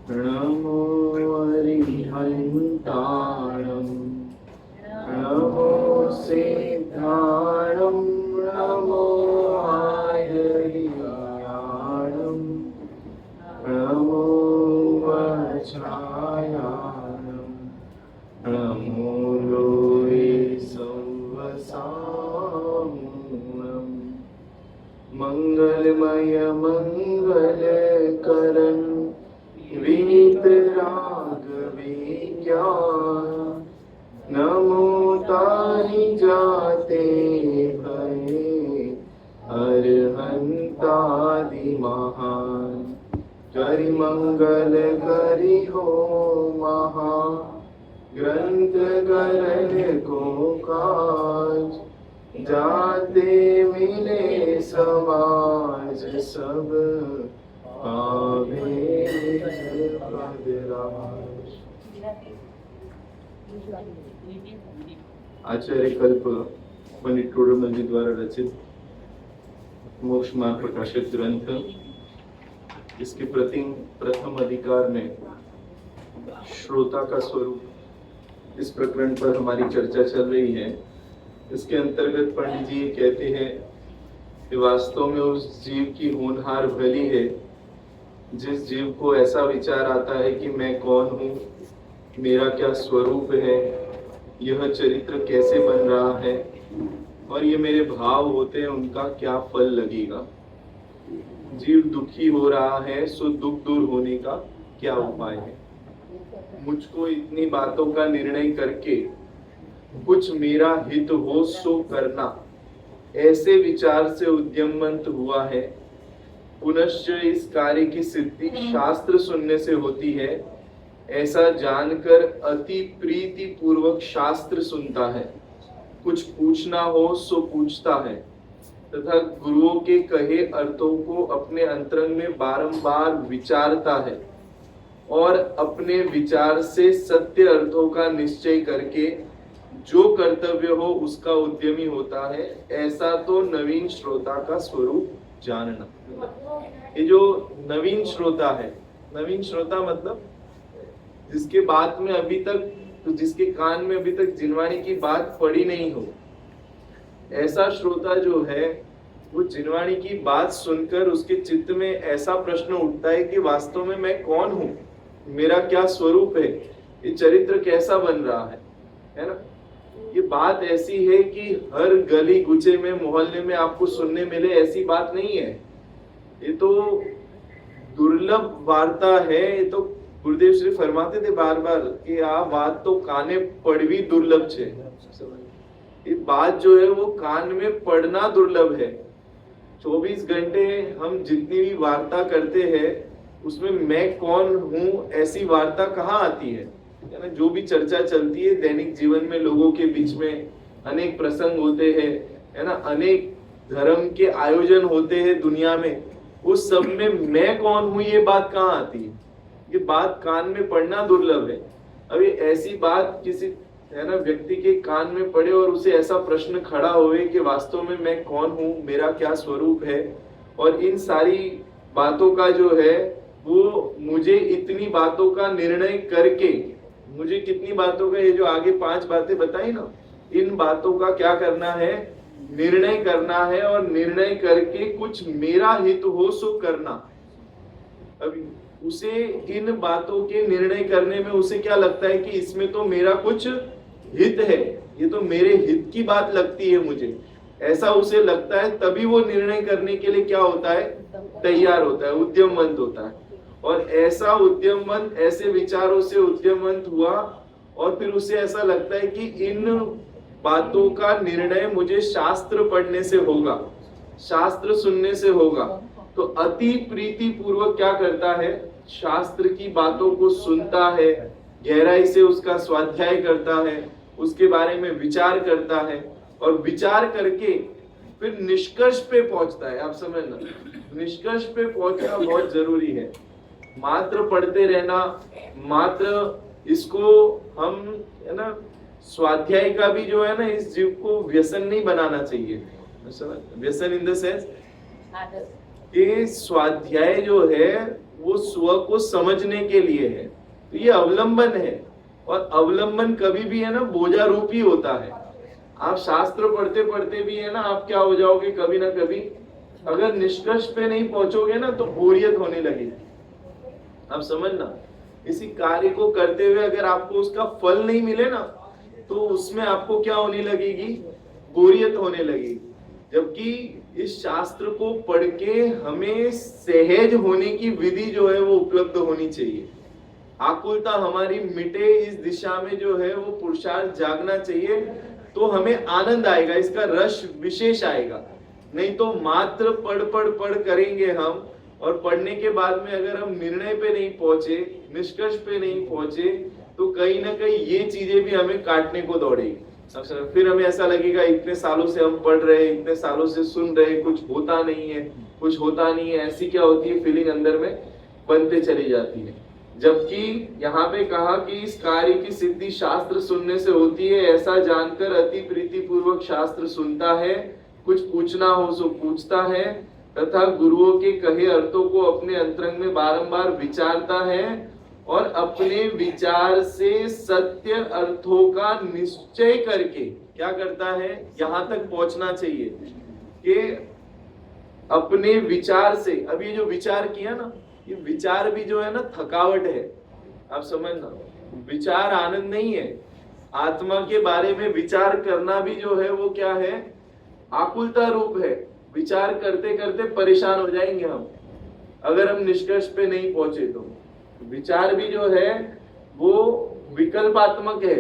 नमो हरिहन्ताणं नमो सिद्धाणं नमो आयर्याणं नमो वज्रायाणं नमो लोये संवसामूलं मंगलमय मंगलकरं वीतरागविज्ञान नमो ताहि जाते भये अरहंतादि महान करि मंगल करि हो महा ग्रंथ करण को काज जाते मिले समाज सब आचार्य कल्प पंडित टोडरमल जी द्वारा रचित मोक्ष मार्ग प्रकाशित ग्रंथ, इसके प्रथम अधिकार में श्रोता का स्वरूप, इस प्रकरण पर हमारी चर्चा चल रही है। इसके अंतर्गत पंडित जी कहते हैं कि वास्तव में उस जीव की होनहार भली है जिस जीव को ऐसा विचार आता है कि मैं कौन हूँ, मेरा क्या स्वरूप है, यह चरित्र कैसे बन रहा है और ये मेरे भाव होते हैं, उनका क्या फल लगेगा। जीव दुखी हो रहा है, सो दुख दूर होने का क्या उपाय है। मुझको इतनी बातों का निर्णय करके कुछ मेरा हित हो सो करना, ऐसे विचार से उद्यमवंत हुआ है। पुनश्च इस कार्य की सिद्धि शास्त्र सुनने से होती है, ऐसा जानकर अति प्रीति पूर्वक शास्त्र सुनता है। कुछ पूछना हो सो पूछता है तथा गुरुओं के कहे अर्थों को अपने अंतरंग में बारंबार विचारता है और अपने विचार से सत्य अर्थों का निश्चय करके जो कर्तव्य हो उसका उद्यमी होता है। ऐसा तो नवीन श्रोता का स्वरूप जानना। ये जो नवीन श्रोता है, नवीन श्रोता मतलब जिसके बात में अभी तक, तो जिसके कान में अभी तक जिनवाणी की बात पड़ी नहीं हो, ऐसा श्रोता जो है वो जिनवाणी की बात सुनकर उसके चित्त में ऐसा प्रश्न उठता है कि वास्तव में मैं कौन हूँ, मेरा क्या स्वरूप है, ये चरित्र कैसा बन रहा है ना। ये बात ऐसी है कि हर गली गुचे में, मोहल्ले में आपको सुनने मिले, ऐसी बात नहीं है। ये तो दुर्लभ वार्ता है। ये तो गुरुदेव श्री फरमाते थे बार बार कि आ बात तो काने पड़वी दुर्लभ छे। ये बात जो है वो कान में पड़ना दुर्लभ है। 24 घंटे हम जितनी भी वार्ता करते हैं उसमें मैं कौन हूँ ऐसी वार्ता कहाँ आती है ना। जो भी चर्चा चलती है दैनिक जीवन में, लोगों के बीच में अनेक प्रसंग होते हैं, है ना, अनेक धर्म के आयोजन होते हैं दुनिया में, उस सब में मैं कौन हूँ ये बात कहाँ आती है। ये बात कान में पड़ना दुर्लभ है। अभी ऐसी बात किसी, है ना, व्यक्ति के कान में पड़े और उसे ऐसा प्रश्न खड़ा होवे कि वास्तव में मैं कौन हूँ, मेरा क्या स्वरूप है, और इन सारी बातों का जो है वो मुझे इतनी बातों का निर्णय करके, मुझे कितनी बातों का, ये जो आगे 5 बातें बताई ना, इन बातों का क्या करना है, निर्णय करना है, और निर्णय करके कुछ मेरा हित हो सो करना। अभी उसे इन बातों के निर्णय करने में उसे क्या लगता है कि इसमें तो मेरा कुछ हित है, ये तो मेरे हित की बात लगती है मुझे, ऐसा उसे लगता है। तभी वो निर्णय करने के लिए क्या होता है, तैयार होता है, उद्यमवंत होता है। और ऐसा उद्यमवंत, ऐसे विचारों से उद्यमवंत हुआ और फिर उसे ऐसा लगता है कि इन बातों का निर्णय मुझे शास्त्र पढ़ने से होगा, शास्त्र सुनने से होगा। तो अति प्रीति पूर्वक क्या करता है, शास्त्र की बातों को सुनता है, गहराई से उसका स्वाध्याय करता है, उसके बारे में विचार करता है और विचार करके फिर निष्कर्ष पे पहुंचता है। आप समझना, निष्कर्ष पे पहुंचना बहुत जरूरी है। मात्र पढ़ते रहना, मात्र इसको हम है ना स्वाध्याय का भी जो है ना इस जीव को व्यसन नहीं बनाना चाहिए। व्यसन इन द सेंस कि स्वाध्याय जो है वो स्व को समझने के लिए है, तो ये अवलंबन है और अवलंबन कभी भी है ना बोझा रूप ही होता है। आप शास्त्र पढ़ते पढ़ते भी है ना आप क्या हो जाओगे कभी ना कभी, अगर निष्कर्ष पे नहीं पहुंचोगे ना तो बोरियत होने लगेगी। आप समझना, इसी कार्य को करते हुए अगर आपको उसका फल नहीं मिले ना तो उसमें आपको क्या होने लगेगी, बोरियत होने लगेगी। जबकि इस शास्त्र को पढ़ के हमें सहज होने की विधि जो है वो उपलब्ध होनी चाहिए। आकुलता हमारी मिटे इस दिशा में जो है वो पुरुषार्थ जागना चाहिए, तो हमें आनंद आएगा, इसका रस विशेष आएगा। नहीं तो मात्र पढ़ करेंगे हम, और पढ़ने के बाद में अगर हम निर्णय पे नहीं पहुंचे, निष्कर्ष पे नहीं पहुंचे, तो कहीं ना कहीं ये चीजें भी हमें काटने को दौड़ेगी। फिर हमें ऐसा लगेगा इतने सालों से हम पढ़ रहे, इतने सालों से सुन रहे, कुछ होता नहीं है, कुछ होता नहीं है, ऐसी क्या होती है फीलिंग अंदर में बनते चली जाती है। जबकि यहाँ पे कहा कि इस कार्य की सिद्धि शास्त्र सुनने से होती है, ऐसा जानकर अति प्रीति पूर्वक शास्त्र सुनता है, कुछ पूछना हो सो पूछता है, तथा गुरुओं के कहे अर्थों को अपने अंतरंग में बारंबार विचारता है और अपने विचार से सत्य अर्थों का निश्चय करके क्या करता है, यहाँ तक पहुंचना चाहिए कि अपने विचार से। अब ये जो विचार किया ना, ये विचार भी जो है ना थकावट है। आप समझना, विचार आनंद नहीं है। आत्मा के बारे में विचार करना भी जो है वो क्या है, आकुलता रूप है। विचार करते करते परेशान हो जाएंगे हम अगर हम निष्कर्ष पे नहीं पहुंचे तो। विचार भी जो है वो विकल्पात्मक है,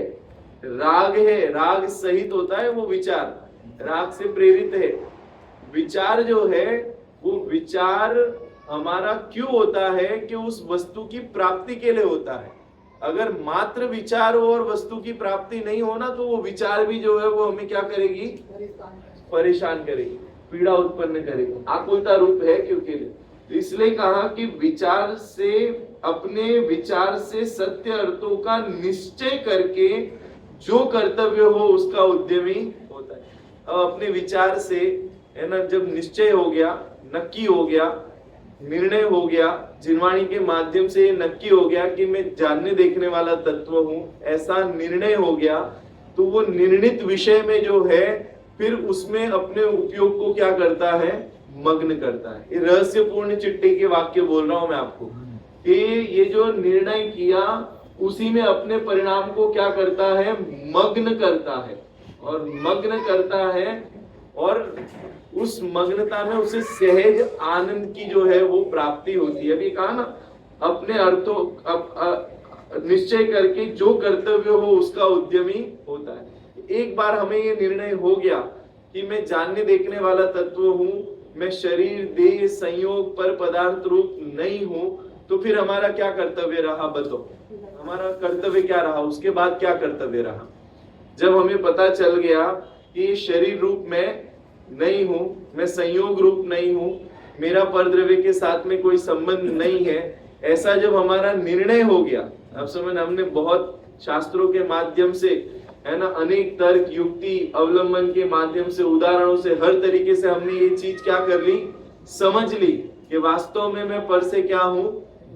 राग है, राग सहित होता है वो विचार, राग से प्रेरित है। विचार जो है वो विचार हमारा क्यों होता है कि उस वस्तु की प्राप्ति के लिए होता है। अगर मात्र विचार हो और वस्तु की प्राप्ति नहीं होना तो वो विचार भी जो है वो हमें क्या करेगी, परेशान करेगी, पीड़ा उत्पन्न करेगी, आकुलता रूप है क्योंकि। इसलिए कहा कि विचार से, अपने विचार से सत्य अर्थों का निश्चय करके जो कर्तव्य हो उसका उद्यमी होता है। अब अपने विचार से है ना जब निश्चय हो गया, नक्की हो गया, निर्णय हो गया, जिनवाणी के माध्यम से नक्की हो गया कि मैं जानने देखने वाला तत्व हूं, ऐसा निर्णय हो गया, तो वो निर्णित विषय में जो है फिर उसमें अपने उपयोग को क्या करता है, मग्न करता है। ये रहस्यपूर्ण चिट्ठी के वाक्य बोल रहा हूं मैं आपको कि ये जो निर्णय किया उसी में अपने परिणाम को क्या करता है, मग्न करता है। और मग्न करता है और उस मग्नता में उसे सहज आनंद की जो है वो प्राप्ति होती है। अभी कहा ना, अपने अर्थों निश्चय करके जो कर्तव्य हो उसका उद्यमी होता है। एक बार हमें ये निर्णय हो गया कि मैं जानने देखने वाला तत्व हूं, मैं शरीर देह संयोग पर पदार्थ रूप नहीं हूं, तो फिर हमारा क्या कर्तव्य रहा बताओ, हमारा कर्तव्य क्या रहा, उसके बाद क्या कर्तव्य रहा। जब हमें पता चल गया कि शरीर रूप में नहीं हूं, मैं संयोग रूप नहीं हूं, मेरा परद्रव्य के साथ में कोई संबंध नहीं है, ऐसा जब हमारा निर्णय हो गया, अब समझ, हमने बहुत शास्त्रों के माध्यम से है ना, अनेक तर्क युक्ति अवलंबन के माध्यम से, उदाहरणों से, हर तरीके से हमने ये चीज क्या कर ली, समझ ली कि वास्तव में मैं पर से क्या हूं,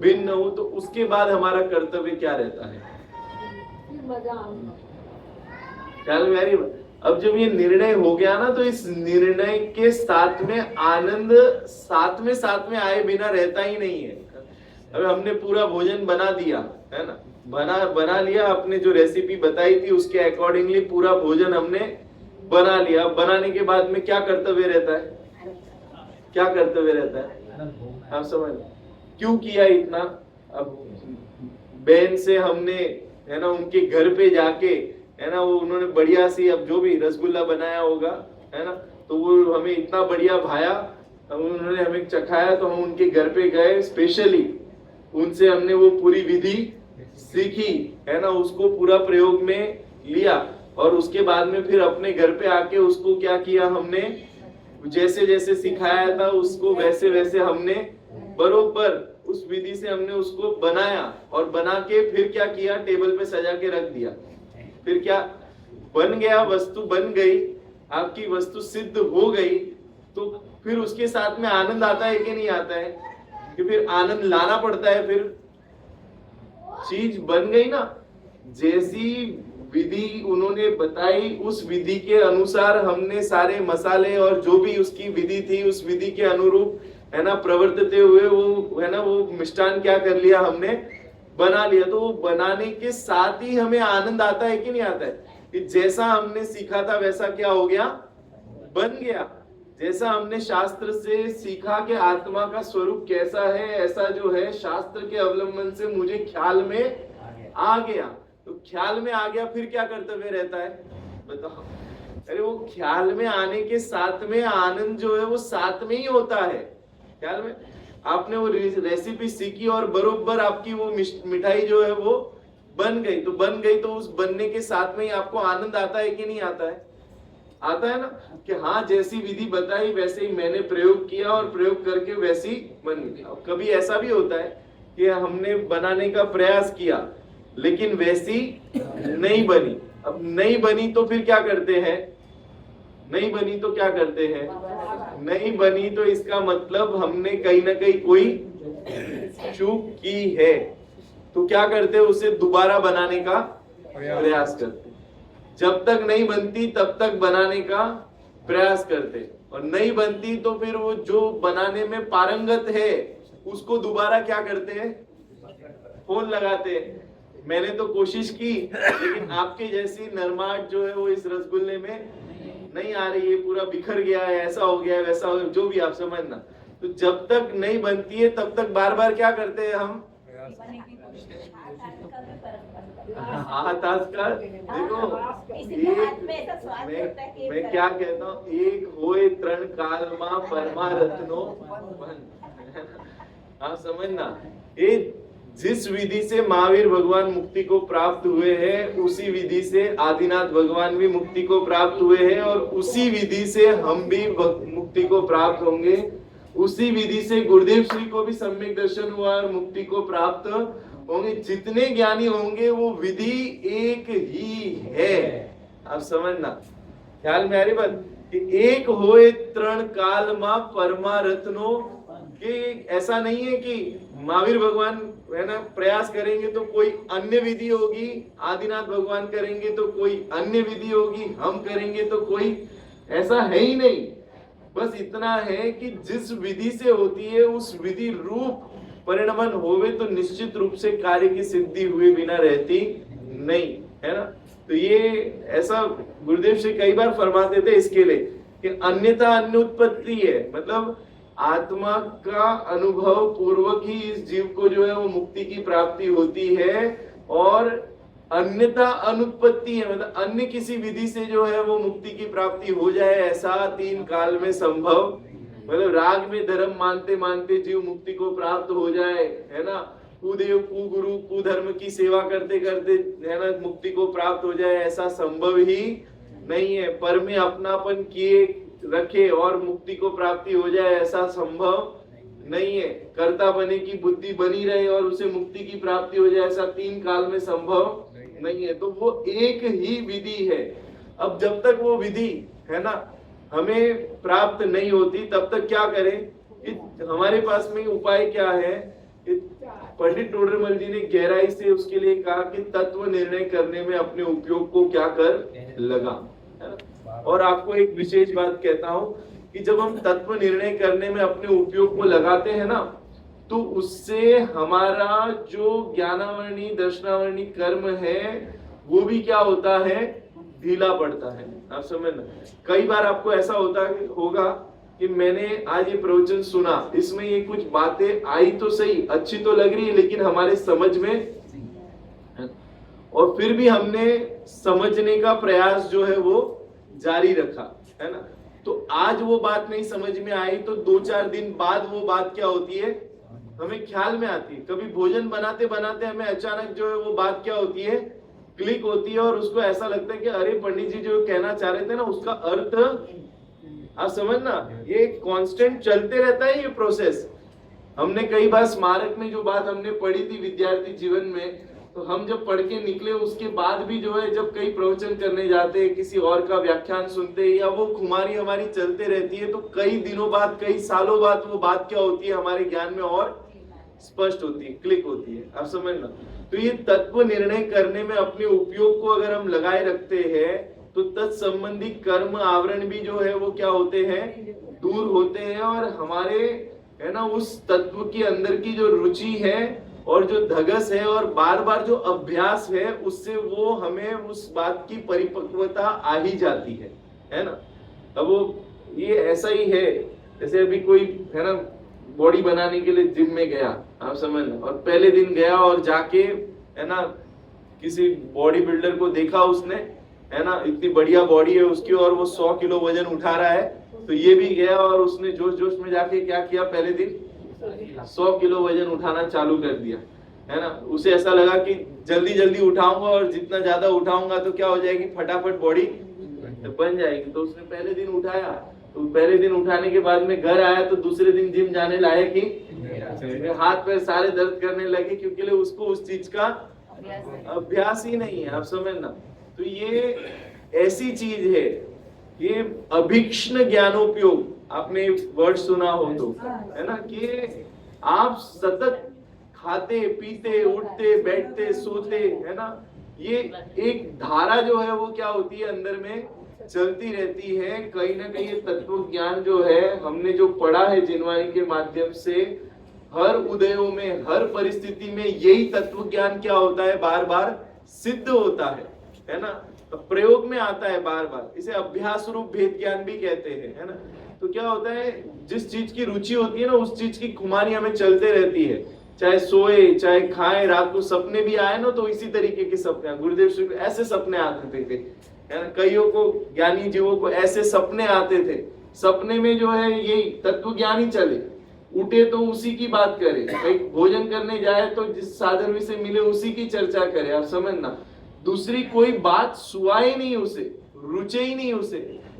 भिन्न हूं। तो उसके बाद हमारा कर्तव्य क्या रहता है, ख्याल में आ रही है? अब जब ये निर्णय हो गया ना, तो इस निर्णय के साथ में आनंद साथ में आए बिना रहता ही नहीं है। अब हमने पूरा भोजन बना दिया है ना, बना लिया, अपने जो रेसिपी बताई थी उसके अकॉर्डिंगली पूरा भोजन हमने बना लिया। बनाने के बाद में क्या कर्तव्य रहता है, क्या कर्तव्य रहता है, आप समझ क्यों किया इतना। अब बहन से हमने है ना उनके घर पे जाके है ना, वो उन्होंने बढ़िया सी, अब जो भी रसगुल्ला बनाया होगा है ना, तो वो हमें इतना बढ़िया भाया, उन्होंने हमें चखाया, तो हम उनके घर पे गए, स्पेशली उनसे हमने वो पूरी विधि सीखी है ना, उसको पूरा प्रयोग में लिया और उसके बाद में फिर अपने घर पे आके उसको क्या किया हमने, जैसे जैसे सिखाया था उसको वैसे वैसे हमने बरोबर उस विधि से हमने उसको बनाया, और बना के फिर क्या किया, टेबल पे सजा के रख दिया। फिर क्या बन गया, वस्तु बन गई, आपकी वस्तु सिद्ध हो गई, तो फिर उसके साथ में आनंद आता है कि नहीं आता है, कि फिर आनंद लाना पड़ता है। फिर चीज बन गई ना, जैसी विधि उन्होंने बताई उस विधि के अनुसार हमने सारे मसाले और जो भी उसकी विधि थी उस विधि के अनुरूप है ना प्रवर्तते हुए वो है ना वो मिष्टान क्या कर लिया, हमने बना लिया। तो वो बनाने के साथ ही हमें आनंद आता है कि नहीं आता है, कि जैसा हमने सीखा था वैसा क्या हो गया, बन गया। जैसा हमने शास्त्र से सीखा कि आत्मा का स्वरूप कैसा है, ऐसा जो है शास्त्र के अवलंबन से मुझे ख्याल में आ गया। तो ख्याल में आ गया, फिर क्या कर्तव्य रहता है बताओ। अरे वो ख्याल में आने के साथ में आनंद जो है वो साथ में ही होता है। ख्याल में आपने वो रेसिपी सीखी और बरोबर आपकी वो मिठाई जो है वो बन गई, तो बन गई तो उस बनने के साथ में ही आपको आनंद आता है कि नहीं आता है, आता है ना, कि हाँ जैसी विधि बताई वैसे ही मैंने प्रयोग किया और प्रयोग करके वैसी बन गई। अब कभी ऐसा भी होता है कि हमने बनाने का प्रयास किया लेकिन वैसी नहीं बनी। अब नहीं बनी तो फिर क्या करते हैं, नहीं बनी तो क्या करते हैं, नहीं बनी तो इसका मतलब हमने कहीं ना कहीं कोई चूक की है, तो क्या करते हैं, उसे दोबारा बनाने का प्रयास करते। जब तक नहीं बनती तब तक बनाने का प्रयास करते, और नहीं बनती तो फिर वो जो बनाने में पारंगत है उसको दोबारा क्या करते हैं, फोन लगाते हैं। मैंने तो कोशिश की लेकिन आपके जैसी नरमाट जो है वो इस रसगुल्ले में नहीं आ रही है, पूरा बिखर गया है, ऐसा हो गया है, वैसा हो गया, जो भी आप समझना। तो जब तक नहीं बनती है तब तक बार बार क्या करते हैं हम, का देखो मैं क्या कहता हूँ, एक होए तरण काल मा परमारत्नो हाँ समझना। ये जिस विधि से महावीर भगवान मुक्ति को प्राप्त हुए हैं उसी विधि से आदिनाथ भगवान भी मुक्ति को प्राप्त हुए हैं, और उसी विधि से हम भी मुक्ति को प्राप्त होंगे। उसी विधि से गुरुदेव श्री को भी सम्यक दर्शन हुआ और मुक्ति को प्राप्त होंगे। जितने ज्ञानी होंगे वो विधि एक ही है, आप समझना। ख्याल में आ रही बात, कि एक होए तरण काल मा परमारत्नो, कि ऐसा नहीं है कि महावीर भगवान है ना प्रयास करेंगे तो कोई अन्य विधि होगी, आदिनाथ भगवान करेंगे तो कोई अन्य विधि होगी, हम करेंगे तो कोई, ऐसा है ही नहीं। बस इतना है कि जिस विधि से होती है उस विधि रूप परिणमन होवे तो निश्चित रूप से कार्य की सिद्धि हुए बिना रहती नहीं, है ना। तो ये ऐसा गुरुदेव श्री कई बार फरमाते थे इसके लिए कि अन्यथा अन्य उत्पत्ति है, मतलब आत्मा का अनुभव पूर्वक ही इस जीव को जो है वो मुक्ति की प्राप्ति होती है, और अन्यथा अनुत्पत्ति है, मतलब अन्य किसी विधि से जो है वो मुक्ति की प्राप्ति हो जाए ऐसा तीन काल में संभव, मतलब राग में धर्म मानते मानते जीव मुक्ति को प्राप्त हो जाए, है ना, कुदेव कुगुरु कुधर्म की सेवा करते करते है ना मुक्ति को प्राप्त हो जाए, ऐसा संभव ही नहीं है। पर में अपनापन किए रखे और मुक्ति को प्राप्ति हो जाए ऐसा संभव नहीं है। कर्ता बने की बुद्धि बनी रहे और उसे मुक्ति की प्राप्ति हो जाए ऐसा तीन काल में संभव नहीं है। तो वो एक ही विधि है। अब जब तक वो विधि है ना हमें प्राप्त नहीं होती तब तक क्या करें, हमारे पास में उपाय क्या है। पंडित टोडरमल जी ने गहराई से उसके लिए कहा कि तत्व निर्णय करने में अपने उपयोग को क्या कर लगा, है ना। और आपको एक विशेष बात कहता हूं कि जब हम तत्व निर्णय करने में अपने उपयोग को लगाते हैं ना, तो उससे हमारा जो ज्ञानावर्णी दर्शनावर्णी कर्म है वो भी क्या होता है, ढीला पड़ता है। आप समझना, कई बार आपको ऐसा होगा कि मैंने आज ये प्रवचन सुना, इसमें ये कुछ बातें आई तो सही, अच्छी तो लग रही है, लेकिन हमारे समझ में, और फिर भी हमने समझने का प्रयास जो है वो जारी रखा, है ना। तो आज वो बात नहीं समझ में आई तो 2-4 दिन बाद वो बात क्या होती है, हमें ख्याल में आती है। कभी भोजन बनाते बनाते हमें अचानक जो है वो बात क्या होती है, क्लिक होती है और उसको ऐसा लगता है कि अरे पंडित जी जो कहना चाह रहे थे ना उसका अर्थ आप समझना, ये कांस्टेंट चलते रहता है ये प्रोसेस। हमने कई बार स्मारक में जो बात हमने पढ़ी थी विद्यार्थी जीवन में, तो हम जब पढ़ के निकले उसके बाद भी जो है जब कई प्रवचन करने जाते हैं, किसी और का व्याख्यान सुनते हैं या वो खुमारी हमारी चलते रहती है, तो कई दिनों बाद कई सालों बाद वो बात क्या होती है हमारे ज्ञान में और स्पष्ट होती है, क्लिक होती है। आप समझना, तो ये तत्व निर्णय करने में अपने उपयोग को अगर हम लगाए रखते हैं तो तत्संबंधी कर्म आवरण भी जो है वो क्या होते हैं, दूर होते हैं, और हमारे है ना उस तत्व के अंदर की जो रुचि है और जो धगस है और बार बार जो अभ्यास है उससे वो हमें उस बात की परिपक्वता आ ही जाती है ना। अब वो ये ऐसा ही है जैसे अभी कोई है ना बॉडी बनाने के लिए जिम में गया, आप समझ, और पहले दिन गया और जाके है ना किसी बॉडी बिल्डर को देखा उसने, है ना इतनी बढ़िया बॉडी है उसकी और वो 100 किलो वजन उठा रहा है, तो ये भी गया और उसने जोश जोश में जाके क्या किया, पहले दिन 100 किलो वजन उठाना चालू कर दिया, है ना। उसे ऐसा लगा कि जल्दी जल्दी उठाऊंगा और जितना ज्यादा उठाऊंगा तो क्या हो जाएगी, फटाफट बॉडी बन जाएगी। तो उसने पहले दिन उठाया, तो पहले दिन उठाने के बाद में घर आया तो दूसरे दिन जिम जाने लायक ही हाथ पैर सारे दर्द करने लगे, क्योंकि उसको उस चीज का अभ्यास ही नहीं है। आप समझना, तो ये ऐसी चीज है, ये अभीक्ष्ण ज्ञानोपयोग, आपने वर्ड सुना हो तो, है ना, कि आप सतत खाते पीते उठते बैठते सोते, है ना, ये एक धारा जो है वो क्या होती है अंदर में चलती रहती है। कहीं ना कहीं ये तत्व ज्ञान जो है हमने जो पढ़ा है जिनवाणी के माध्यम से, हर उदयों में हर परिस्थिति में यही तत्व ज्ञान क्या होता है, बार बार सिद्ध होता है ना, तो प्रयोग में आता है बार बार। इसे अभ्यास रूप भेद ज्ञान भी कहते हैं, है ना। तो क्या होता है, जिस चीज की रुचि होती है ना उस चीज की खुमारी हमें चलते रहती है, चाहे सोए चाहे खाए, रात को सपने भी आए ना तो इसी तरीके के सपने, गुरुदेव श्री ऐसे सपने आते थे, है ना। कईयों को, ज्ञानी जीवों को ऐसे सपने आते थे, सपने में जो है यही तत्व ज्ञान ही चले, उठे तो उसी की बात करे, कहीं भोजन करने जाए तो जिस साधन से मिले उसी की चर्चा करे। आप समझना, दूसरी कोई बात सुआए नहीं उसे, रुचे ही नहीं उसे।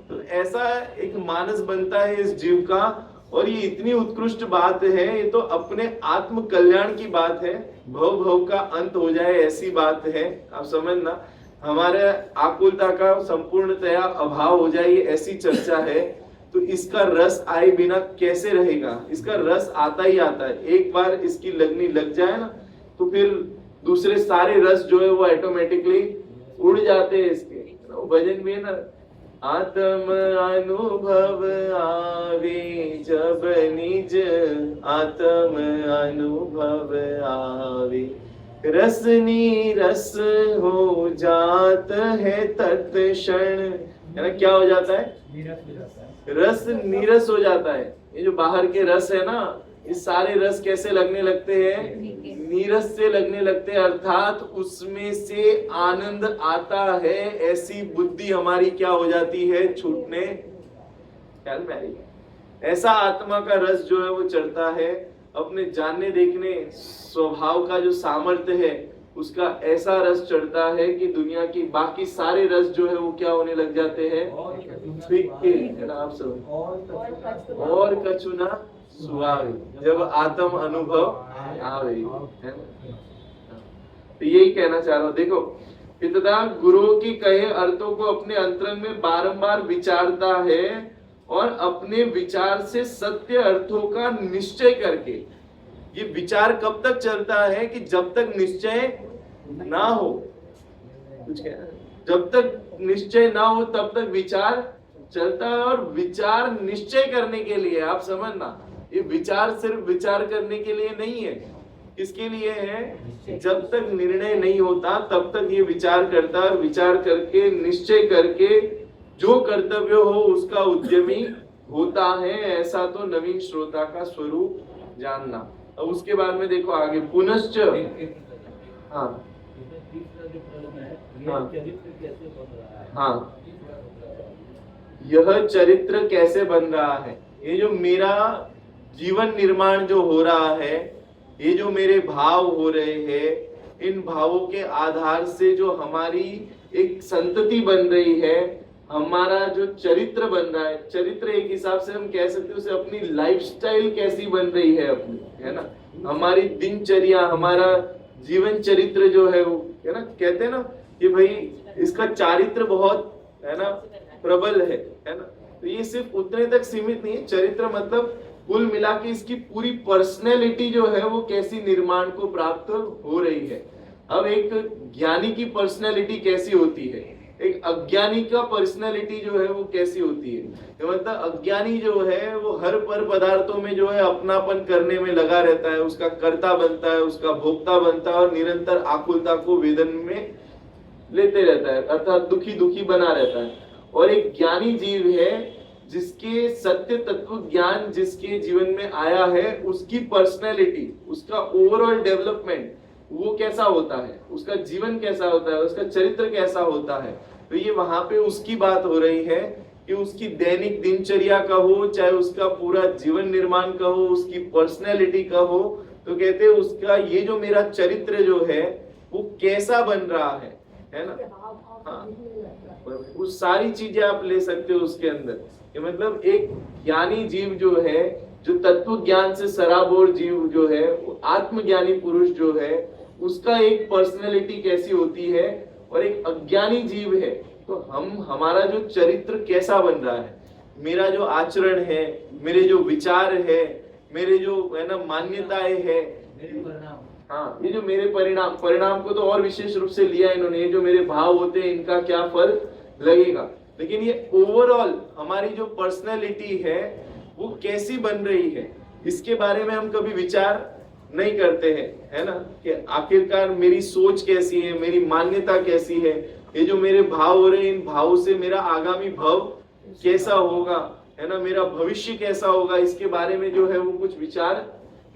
तो ऐसा एक मानस बनता है इस जीव का, और ये इतनी उत्कृष्ट बात है, ये तो अपने आत्म कल्याण की बात है, भव भव का अंत हो जाए ऐसी बात है। आप समझना, हमारे आकुलता का संपूर्णतया अभाव हो जाए ऐसी चर्चा है। तो इसका रस आए बिना कैसे रहेगा, इसका रस आता ही आता है। एक बार इसकी लगनी लग जाए ना तो फिर दूसरे सारे रस जो है वो ऑटोमेटिकली उड़ जाते हैं इसके। भजन भी है ना, आत्म अनुभव आवे जब निज आत्म अनुभव आवे, रस नीरस हो जात है तत्क्षण, है ना। क्या हो जाता है, रस नीरस हो जाता है। ये जो बाहर के रस है ना, ये सारे रस कैसे लगने लगते हैं, नीरस से लगने लगते हैं, अर्थात उसमें से आनंद आता है, ऐसी बुद्धि हमारी क्या हो जाती है, छूटने ख्याल में आई। ऐसा आत्मा का रस जो है वो चढ़ता है, अपने जानने देखने स्वभाव का जो सामर्थ्य है उसका ऐसा रस चढ़ता है कि दुनिया की बाकी सारे रस जो है वो क्या होने लग जाते हैं, फीके, है ना। आप सब और कछुना सुहावे जब आत्म अनुभव आवे, है ना। तो यही कहना चाह रहा हूं, देखो, पिता गुरु की कहे अर्थों को अपने अंतरंग में बारंबार विचारता है और अपने विचार से सत्य अर्थों का निश्चय करके, ये विचार कब तक चलता है कि जब तक निश्चय ना हो, कुछ कहना, जब तक निश्चय ना हो तब तक विचार चलता है। और विचार निश्चय करने के लिए, आप समझना, ये विचार सिर्फ विचार करने के लिए नहीं है, किसके लिए है, जब तक निर्णय नहीं होता तब तक ये विचार करता है, विचार करके निश्चय करके जो कर्तव्य हो उसका उद्यमी होता है। ऐसा तो नवीन श्रोता का स्वरूप जानना। अब उसके बाद में देखो आगे, पुनश्च, हाँ हाँ, यह चरित्र कैसे बन रहा है, ये जो मेरा जीवन निर्माण जो हो रहा है, ये जो मेरे भाव हो रहे हैं, इन भावों के आधार से जो हमारी एक संतति बन रही है, हमारा जो चरित्र बन रहा है, चरित्र एक हिसाब से हम कह सकते हैं उसे अपनी लाइफस्टाइल कैसी बन रही है अपनी, है ना, हमारी दिनचर्या, हमारा जीवन चरित्र जो है वो, है ना, कहते हैं ना कि भाई इसका चारित्र बहुत, है ना, प्रबल है ना। तो ये सिर्फ उतने तक सीमित नहीं है। चरित्र मतलब कुल मिला के इसकी पूरी पर्सनैलिटी जो है वो कैसी निर्माण को प्राप्त हो रही है। अब एक ज्ञानी की पर्सनैलिटी कैसी होती है, एक अज्ञानी का पर्सनैलिटी जो है वो कैसी होती है। तो मतलब अज्ञानी जो है वो हर पर पदार्थों में जो है अपनापन करने में लगा रहता है, उसका कर्ता बनता है, उसका भोक्ता बनता है और निरंतर आकुलता को वेदन में लेते रहता है, अर्थात दुखी दुखी बना रहता है। और एक ज्ञानी जीव है जिसके सत्य तत्व ज्ञान जिसके जीवन में आया है, उसकी पर्सनैलिटी, उसका ओवरऑल डेवलपमेंट वो कैसा होता है, उसका जीवन कैसा होता है, उसका चरित्र कैसा होता है। तो ये वहां पे उसकी बात हो रही है कि उसकी दैनिक दिनचर्या का हो, चाहे उसका पूरा जीवन निर्माण का हो, उसकी पर्सनैलिटी का हो, तो कहते हैं उसका ये जो मेरा चरित्र जो है वो कैसा बन रहा है ना। हाँ, वो सारी चीजें आप ले सकते हो उसके अंदर। कि मतलब एक ज्ञानी जीव जो है, जो तत्व ज्ञान से सराबोर जीव जो है, वो आत्मज्ञानी पुरुष जो है, उसका एक पर्सनैलिटी कैसी होती है, और एक अज्ञानी जीव है तो हमारा जो चरित्र कैसा बन रहा है, मेरा जो आचरण है, मेरे जो विचार है, मेरे जो है ना मान्यताएं है, हाँ, ये जो मेरे परिणाम को तो और विशेष रूप से लिया इन्होंने, ये जो मेरे भाव होते हैं इनका क्या फल लगेगा। लेकिन ये ओवरऑल हमारी जो पर्सनैलिटी है वो कैसी बन रही है, इसके बारे में हम कभी विचार नहीं करते हैं, है ना, कि आखिरकार मेरी सोच कैसी है, मेरी मान्यता कैसी है, ये जो मेरे भाव हो रहे हैं, इन भावों से मेरा आगामी भव कैसा होगा, है ना, मेरा भविष्य कैसा होगा, इसके बारे में जो है वो कुछ विचार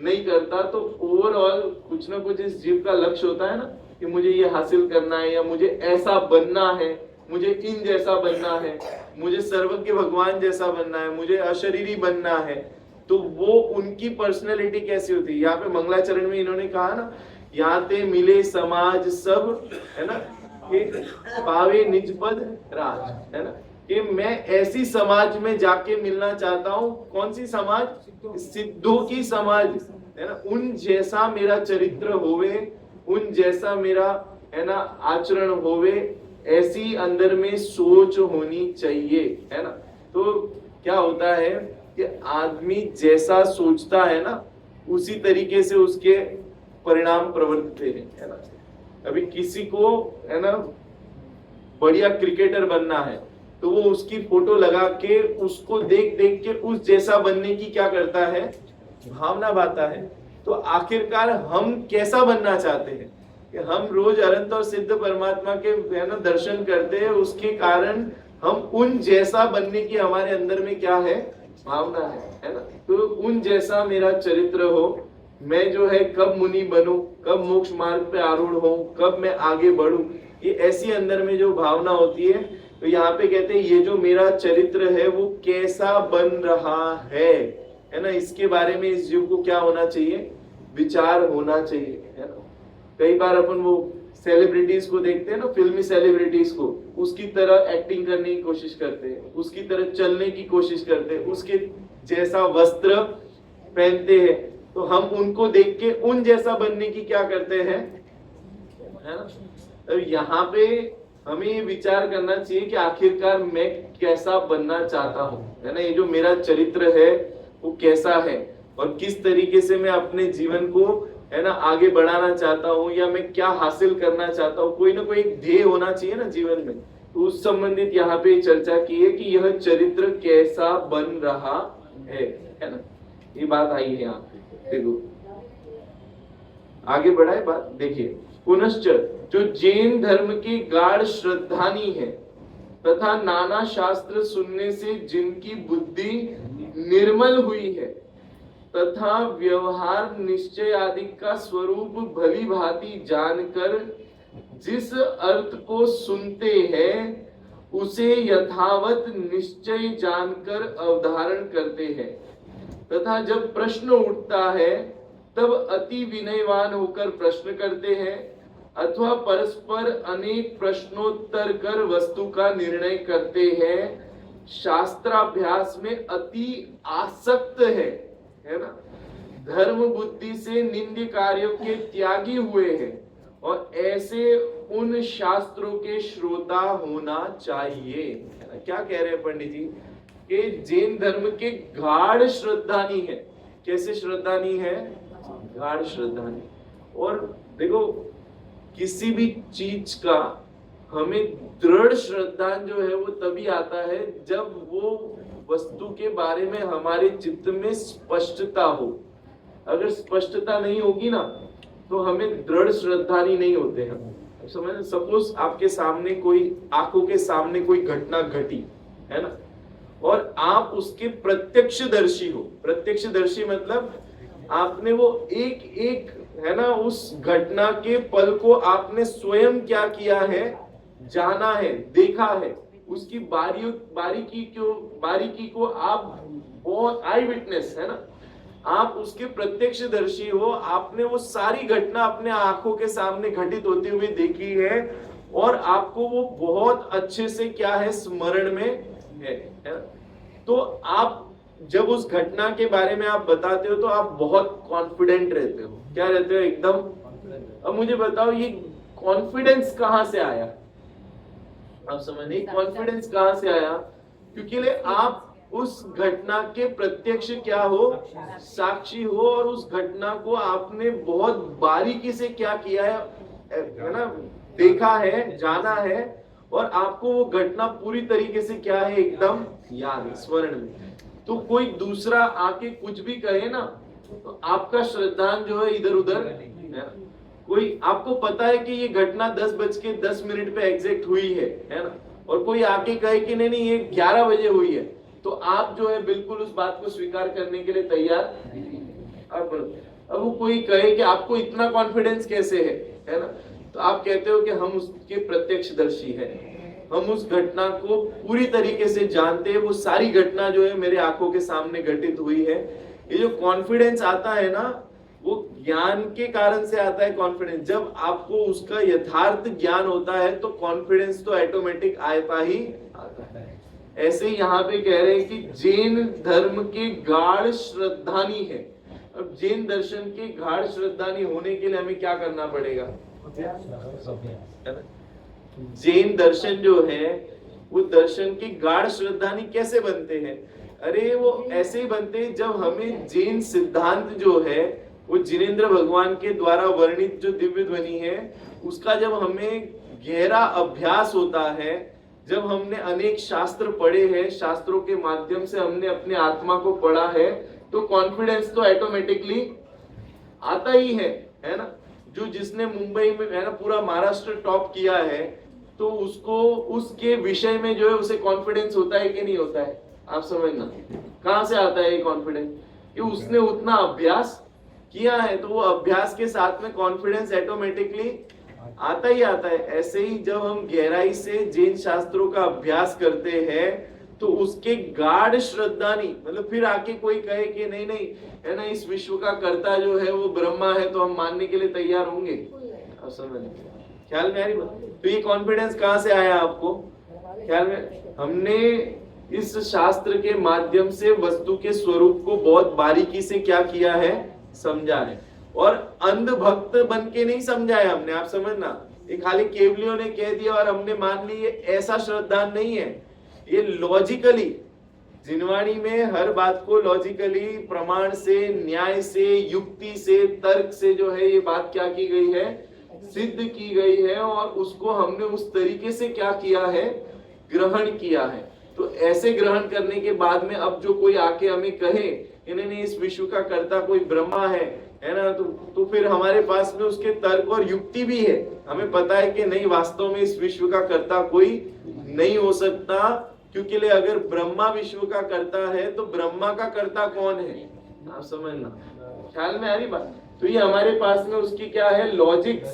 नहीं करता। तो ओवरऑल कुछ ना कुछ इस जीव का लक्ष्य होता है ना कि मुझे ये हासिल करना है, या मुझे ऐसा बनना है, मुझे इन जैसा बनना है, मुझे सर्वज्ञ भगवान जैसा बनना है, मुझे अशरीरी बनना है। तो वो उनकी पर्सनैलिटी कैसी होती है। यहाँ पे मंगलाचरण में इन्होंने कहा ना, यहाँ ते मिले समाज सब, है ना, पावे निज पद राज, है ना, कि मैं ऐसी समाज में जाके मिलना चाहता हूँ। कौन सी समाज? सिद्धों की समाज, है ना, उन जैसा मेरा चरित्र होवे, उन जैसा मेरा, है ना, आचरण होवे, ऐसी अंदर में सोच होनी चाहिए, है ना। तो क्या होता है कि आदमी जैसा सोचता है ना, उसी तरीके से उसके परिणाम प्रवर्तते हैं, है ना। अभी किसी को, है ना, बढ़िया क्रिकेटर बनना है तो वो उसकी फोटो लगा के उसको देख देख के उस जैसा बनने की क्या करता है, भावना बाता है। तो आखिरकार हम कैसा बनना चाहते हैं कि हम रोज अनंत और सिद्ध परमात्मा के, है ना, दर्शन करते हैं, उसके कारण हम उन जैसा बनने की हमारे अंदर में क्या है, भावना है ना। तो उन जैसा मेरा चरित्र हो, मैं जो है कब मुनि बनूं, कब मोक्ष मार्ग पे आरूढ़ हो, कब मैं आगे बढ़ूं, ये ऐसी अंदर में जो भावना होती है। तो यहाँ पे कहते हैं ये जो मेरा चरित्र है वो कैसा बन रहा है ना, इसके बारे में इस जीव को क्या होना चाहिए, विचार होना चाहिए, है ना। कई बार अपन वो सेलिब्रिटीज को देखते हैं ना, फिल्मी सेलिब्रिटीज को, उसकी तरह एक्टिंग करने की कोशिश करते हैं, उसकी तरह चलने की कोशिश करते हैं, उसके जैसा वस्त्र पहनते हैं, तो हम उनको देख के उन जैसा बनने की क्या करते हैं, है ना। तो यहाँ पे हमें ये विचार करना चाहिए कि आखिरकार मैं कैसा बनना चाहता हूँ, है ना, ये जो मेरा चरित्र है वो कैसा है, और किस तरीके से मैं अपने जीवन को, है ना, आगे बढ़ाना चाहता हूँ, या मैं क्या हासिल करना चाहता हूँ। कोई ना कोई ध्येय होना चाहिए ना जीवन में। तो उस संबंधित यहाँ पे चर्चा की है कि यह चरित्र कैसा बन रहा है ना, ये बात आई है यहाँ पे। देखो आगे बढ़ा है बात, देखिए। पुनश्च जो जैन धर्म के गाढ़ श्रद्धानी है तथा नाना शास्त्र सुनने से जिनकी बुद्धि निर्मल हुई है तथा व्यवहार निश्चय आदि का स्वरूप भली भांति जानकर जिस अर्थ को सुनते हैं उसे यथावत निश्चय जानकर अवधारण करते हैं तथा जब प्रश्न उठता है तब अति विनयवान होकर प्रश्न करते हैं अथवा परस्पर अनेक प्रश्नोत्तर कर वस्तु का निर्णय करते हैं, शास्त्राभ्यास में अति आसक्त है ना, धर्म बुद्धि से निंद्य कार्यों के त्यागी हुए हैं, और ऐसे उन शास्त्रों के श्रोता होना चाहिए। क्या कह रहे हैं पंडित जी कि जैन धर्म के गाढ़ श्रद्धानी है। कैसे श्रद्धानी है? गाढ़ श्रद्धानी। और देखो, किसी भी चीज का हमें दृढ़ श्रद्धा जो है वो तभी आता है जब वो वस्तु के बारे में हमारे चित्त में स्पष्टता हो। अगर स्पष्टता नहीं होगी ना तो हमें दृढ़ श्रद्धानी नहीं होते हैं। समझ, सपोज आपके सामने कोई, आंखों के सामने कोई घटना घटी है ना, और आप उसके प्रत्यक्षदर्शी हो। प्रत्यक्षदर्शी मतलब आपने वो एक एक है ना उस घटना के पल को आपने स्वयं क्या किया है, जाना है, देखा है, उसकी बारीकी को आप बहुत आई विटनेस है ना, आप उसके प्रत्यक्षदर्शी हो। आपने वो सारी घटना अपने आंखों के सामने घटित होती हुई देखी है और आपको वो बहुत अच्छे से क्या है, स्मरण में है ना? तो आप जब उस घटना के बारे में आप बताते हो तो आप बहुत कॉन्फिडेंट रहते हो। क्या रहते हो? एकदम। अब मुझे बताओ ये कॉन्फिडेंस कहां से आया? आप समझिए कॉन्फिडेंस कहां से आया? क्योंकि आप उस घटना के प्रत्यक्ष क्या हो, साक्षी हो, और उस घटना को आपने बहुत बारीकी से क्या किया है ना, देखा है, जाना है, और आपको वो घटना पूरी तरीके से क्या है, एकदम याद है, स्मरण में। तो कोई दूसरा आके कुछ भी कहे ना तो आपका श्रद्धांजलि जो है इधर उधर है। कोई आपको पता है कि ये घटना 10:10 पे एग्जैक्ट हुई है ना, और कोई आके कहे कि नहीं नहीं ये 11 बजे हुई है, तो आप जो है बिल्कुल उस बात को स्वीकार करने के लिए तैयार। अब वो कोई कहे कि आपको इतना कॉन्फिडेंस कैसे है ना, तो आप कहते हो कि हम उसके प्रत्यक्षदर्शी हैं, हम उस घटना को पूरी तरीके से जानते हैं, वो सारी घटना जो है मेरे आंखों के सामने घटित हुई है। ये जो कॉन्फिडेंस आता है ना, वो ज्ञान के कारण से आता है। कॉन्फिडेंस जब आपको उसका यथार्थ ज्ञान होता है तो कॉन्फिडेंस तो ऑटोमेटिक आता ही आता है। ऐसे ही यहाँ पे कह रहे हैं कि जैन धर्म के गाढ़ श्रद्धानी है। अब जैन दर्शन के गाढ़ श्रद्धानी होने के लिए हमें क्या करना पड़ेगा? जैन दर्शन जो है वो दर्शन की गाढ़ श्रद्धानी कैसे बनते हैं? अरे वो ऐसे ही बनते हैं जब हमें जैन सिद्धांत जो है वो जिनेंद्र भगवान के द्वारा वर्णित जो दिव्य ध्वनि है उसका जब हमें गहरा अभ्यास होता है, जब हमने अनेक शास्त्र पढ़े हैं, शास्त्रों के माध्यम से हमने अपने आत्मा को पढ़ा है, तो कॉन्फिडेंस तो ऑटोमेटिकली आता ही है ना। जो जिसने मुंबई में है ना पूरा महाराष्ट्र टॉप किया है, तो उसको उसके विषय में जो है उसे कॉन्फिडेंस होता है कि नहीं होता है? आप समझना कहां से आता है ये कॉन्फिडेंस, कि उसने उतना अभ्यास किया है, तो वो अभ्यास के साथ में कॉन्फिडेंस ऑटोमेटिकली आता ही आता है। ऐसे ही जब हम गहराई से जैन शास्त्रों का अभ्यास करते हैं तो उसके गाढ़ श्रद्धानी मतलब फिर आके कोई कहे कि नहीं नहीं है ना इस विश्व का कर्ता जो है वो ब्रह्मा है, तो हम मानने के लिए तैयार होंगे। आप समझ ख्याल में आ रही बात? तो ये कॉन्फिडेंस कहां से आया आपको ख्याल में? हमने इस शास्त्र के माध्यम से वस्तु के स्वरूप को बहुत बारीकी से क्या किया है, समझा है। और अंध भक्त बन के नहीं समझाया हमने। आप समझना, ये खाली केवलियों ने कह दिया और हमने मान ली, ये ऐसा श्रद्धा नहीं है। ये लॉजिकली जिनवाणी में हर बात को लॉजिकली प्रमाण से, न्याय से, युक्ति से, तर्क से जो है ये बात क्या की गई है, सिद्ध की गई है, और उसको हमने उस तरीके से क्या किया है, ग्रहण किया है। तो ऐसे ग्रहण करने के बाद में अब जो कोई आके हमें कहे इन्होंने इस विश्व का कर्ता कोई ब्रह्मा है ना, तो फिर हमारे पास में उसके तर्क और युक्ति भी है। हमें पता है कि नहीं, वास्तव में इस विश्व का कर्ता कोई नहीं हो सकता, क्योंकि अगर ब्रह्मा विश्व का कर्ता है तो ब्रह्मा का कर्ता कौन है? आप समझना, ख्याल में आ रही बात? तो ये हमारे पास में उसकी क्या है, लॉजिक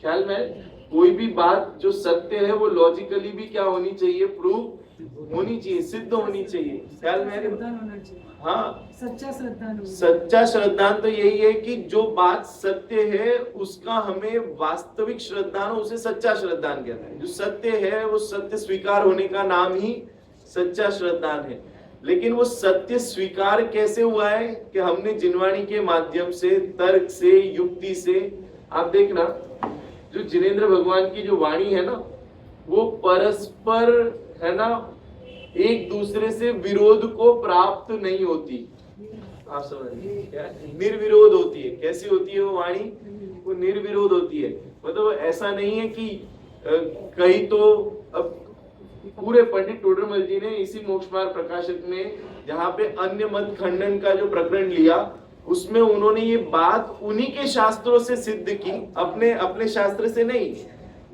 ख्याल में। कोई भी बात जो सत्य है वो लॉजिकली भी क्या होनी चाहिए, प्रूव होनी चाहिए, सिद्ध होनी चाहिए। ख्याल में हाँ, सच्चा श्रद्धान तो यही है कि जो बात सत्य है उसका हमें वास्तविक श्रद्धान, उसे सच्चा श्रद्धान कहते हैं। जो सत्य है वो सत्य स्वीकार होने का नाम ही सच्चा श्रद्धान है। लेकिन वो सत्य स्वीकार कैसे हुआ है कि हमने जिनवाणी के माध्यम से, तर्क से, युक्ति से, आप देखना जो जिनेंद्र भगवान की जो वाणी है ना, वो परस्पर है ना एक दूसरे से विरोध को प्राप्त नहीं होती। आप समझिए क्या, निर्विरोध होती है। कैसी होती है वो वाणी, वो निर्विरोध होती है। मतलब ऐसा नहीं है कि कहीं तो, अब पूरे पंडित टोडरमल जी ने इसी मोक्ष मार्ग प्रकाशक में जहाँ पे अन्य मत खंडन का जो प्रकरण लिया, उसमें उन्होंने ये बात उन्हीं के शास्त्रों से सिद्ध की, अपने शास्त्र से नहीं,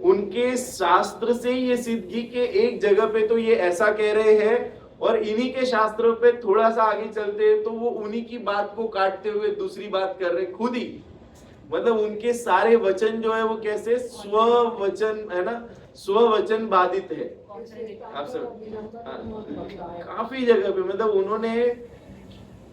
उनके शास्त्र से ही ये सिद्ध की कि एक जगह पे तो ये ऐसा कह रहे हैं और इन्हीं के शास्त्रों पे थोड़ा सा आगे चलते हैं तो वो उन्हीं की बात को काटते हुए दूसरी बात कर रहे खुद ही। मतलब उनके सारे वचन जो है वो कैसे स्ववचन है ना, स्ववचन बाधित है। आप सब काफी जगह पे मतलब उन्होंने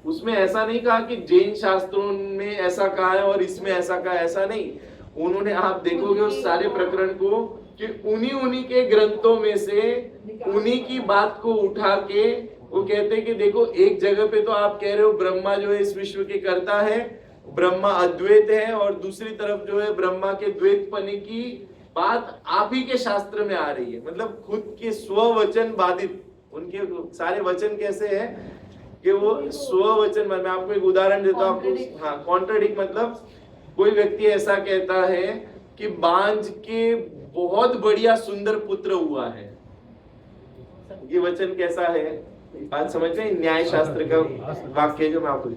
उसमें ऐसा नहीं कहा कि जैन शास्त्रों में ऐसा कहा है और इसमें ऐसा कहा, ऐसा नहीं। उन्होंने, आप देखोगे उस सारे प्रकरण को कि उन्हीं के ग्रंथों में से उन्हीं की बात को उठा के वो कहते हैं कि देखो एक जगह पे तो आप कह रहे हो ब्रह्मा जो है इस विश्व के कर्ता है, ब्रह्मा अद्वैत है, और दूसरी तरफ जो है ब्रह्मा के द्वैतपने की बात आप ही के शास्त्र में आ रही है। मतलब खुद के स्ववचन बाधित, उनके सारे वचन कैसे है कि वो स्ववचन। मैं आपको एक उदाहरण देता हूँ आपको। हाँ, कॉन्ट्राडिक्ट मतलब कोई व्यक्ति ऐसा कहता है कि बांझ के बहुत बढ़िया सुंदर पुत्र हुआ है। ये वचन कैसा है, बात समझ रहे हैं? न्याय शास्त्र का वाक्य जो मैं आपको,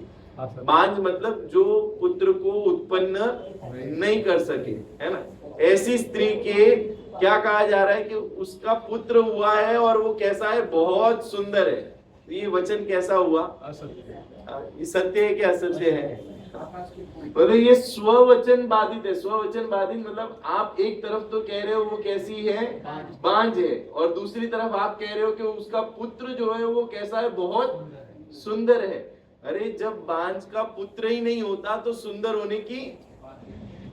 बांझ मतलब जो पुत्र को उत्पन्न नहीं कर सके, है ना, ऐसी स्त्री के क्या कहा जा रहा है कि उसका पुत्र हुआ है और वो कैसा है, बहुत सुंदर है। ये वचन कैसा हुआ, ये सत्य है कि असत्य है? मतलब ये स्ववचन बाधित है। स्ववचन बाधित मतलब आप एक तरफ तो कह रहे हो वो कैसी है, बांझ है, और दूसरी तरफ आप कह रहे हो कि उसका पुत्र जो है वो कैसा है, बहुत सुंदर है। अरे जब बांझ का पुत्र ही नहीं होता तो सुंदर होने की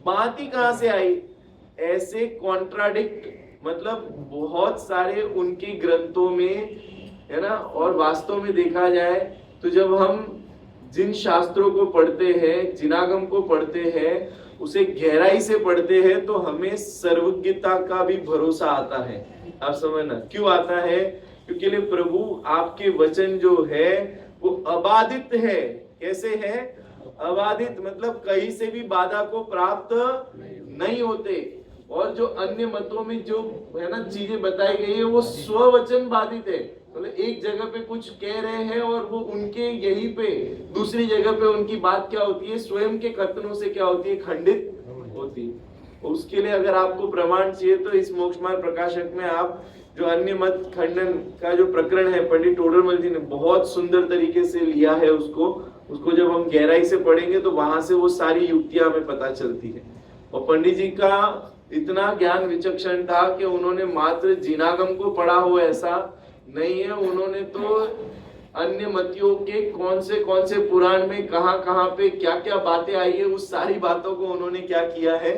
बात ही कहां से आई? ऐसे कॉन्ट्राडिक्ट मतलब बहुत सारे उनके ग्रंथों में है ना। और वास्तव में देखा जाए तो जब हम जिन शास्त्रों को पढ़ते हैं, जिनागम को पढ़ते हैं, उसे गहराई से पढ़ते हैं तो हमें सर्वज्ञता का भी भरोसा आता है। आप समझना क्यों आता है? क्योंकि प्रभु आपके वचन जो है वो अबाधित है। कैसे है? अबाधित मतलब कहीं से भी बाधा को प्राप्त नहीं होते। और जो अन्य मतों में जो है ना चीजें बताई गई है वो स्ववचन बाधित है। मतलब एक जगह पे कुछ कह रहे हैं और वो उनके यहीं पे दूसरी जगह पे उनकी बात क्या होती है, स्वयं के कथनों से क्या होती है, खंडित होती है। उसके लिए अगर आपको प्रमाण चाहिए तो इस मोक्ष मार्ग प्रकाशक में आप जो अन्य मत खंडन का जो प्रकरण है, पंडित टोडरमल जी ने बहुत सुंदर तरीके से लिया है। उसको जब हम गहराई से पढ़ेंगे तो वहां से वो सारी युक्तियां हमें पता चलती है। और पंडित जी का इतना ज्ञान विचक्षण था कि उन्होंने मात्र जिनागम को पढ़ा हो ऐसा नहीं है, उन्होंने तो अन्य मतियों के कौन से पुराण में कहां पे क्या क्या बातें आई है, उस सारी बातों को उन्होंने क्या किया है,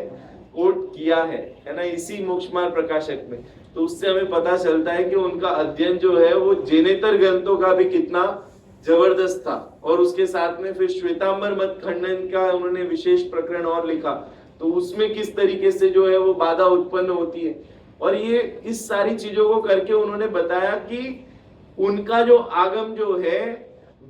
कोट किया है ना, इसी मोक्ष मार्ग प्रकाशक में। तो उससे हमें पता चलता है कि उनका अध्ययन जो है वो जैनेतर ग्रंथों का भी कितना जबरदस्त था। और उसके साथ में फिर श्वेतांबर मत खंडन का उन्होंने विशेष प्रकरण और लिखा, तो उसमें किस तरीके से जो है वो बाधा उत्पन्न होती है। और ये इस सारी चीजों को करके उन्होंने बताया कि उनका जो आगम जो है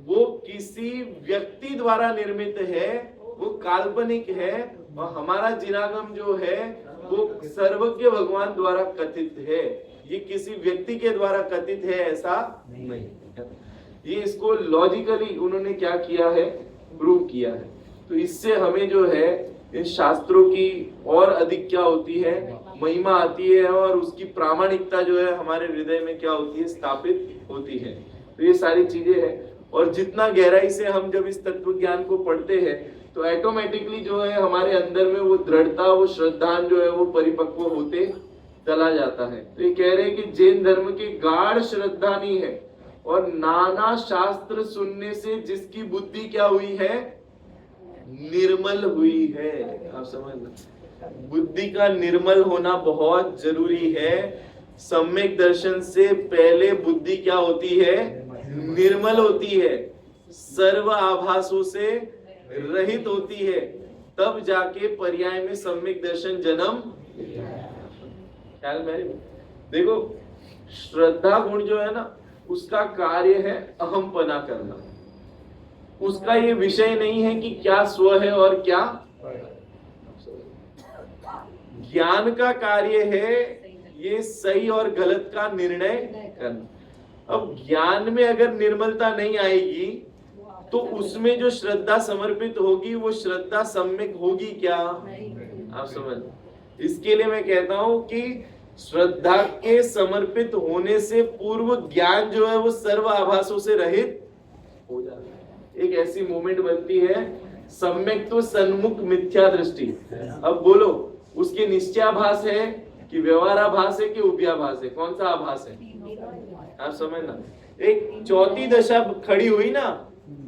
वो किसी व्यक्ति द्वारा निर्मित है, वो काल्पनिक है, और हमारा जिनागम जो है वो सर्वज्ञ भगवान द्वारा कथित है। ये किसी व्यक्ति के द्वारा कथित है ऐसा नहीं। ये इसको लॉजिकली उन्होंने क्या किया है, प्रूव किया है। तो इससे हमें जो है इन शास्त्रों की और अधिक क्या होती है, महिमा आती है, और उसकी प्रामाणिकता जो है हमारे हृदय में क्या होती है, स्थापित होती है। तो ये सारी चीजें हैं। और जितना गहराई से हम जब इस तत्व ज्ञान को पढ़ते हैं तो ऑटोमेटिकली जो है हमारे अंदर में वो दृढ़ता, वो श्रद्धान जो है वो परिपक्व होते चला जाता है। तो ये कह रहे हैं कि जैन धर्म की गाढ़ श्रद्धानी है और नाना शास्त्र सुनने से जिसकी बुद्धि क्या हुई है, निर्मल हुई है। आप समझ लो, बुद्धि का निर्मल होना बहुत जरूरी है। सम्यक दर्शन से पहले बुद्धि क्या होती है, निर्मल होती है, सर्व आभासों से रहित होती है, तब जाके पर्याय में सम्यक दर्शन जन्म। ख्याल में देखो, श्रद्धा गुण जो है ना, उसका कार्य है अहमपना करना। उसका ये विषय नहीं है कि क्या स्व है और क्या। ज्ञान का कार्य है ये सही और गलत का निर्णय करना। अब ज्ञान में अगर निर्मलता नहीं आएगी तो उसमें जो श्रद्धा समर्पित होगी वो श्रद्धा सम्यक होगी क्या, आप समझ। इसके लिए मैं कहता हूं कि श्रद्धा के समर्पित होने से पूर्व ज्ञान जो है वो सर्व आभासों से रहित हो जाता है। एक ऐसी मूवमेंट बनती है, सम्यक तो सन्मुख मिथ्या दृष्टि। अब बोलो, उसके निश्चयाभास है कि व्यवहाराभास है कि उभयाभास है, कौन सा आभास है, आप समझना। एक चौथी दशा खड़ी हुई ना,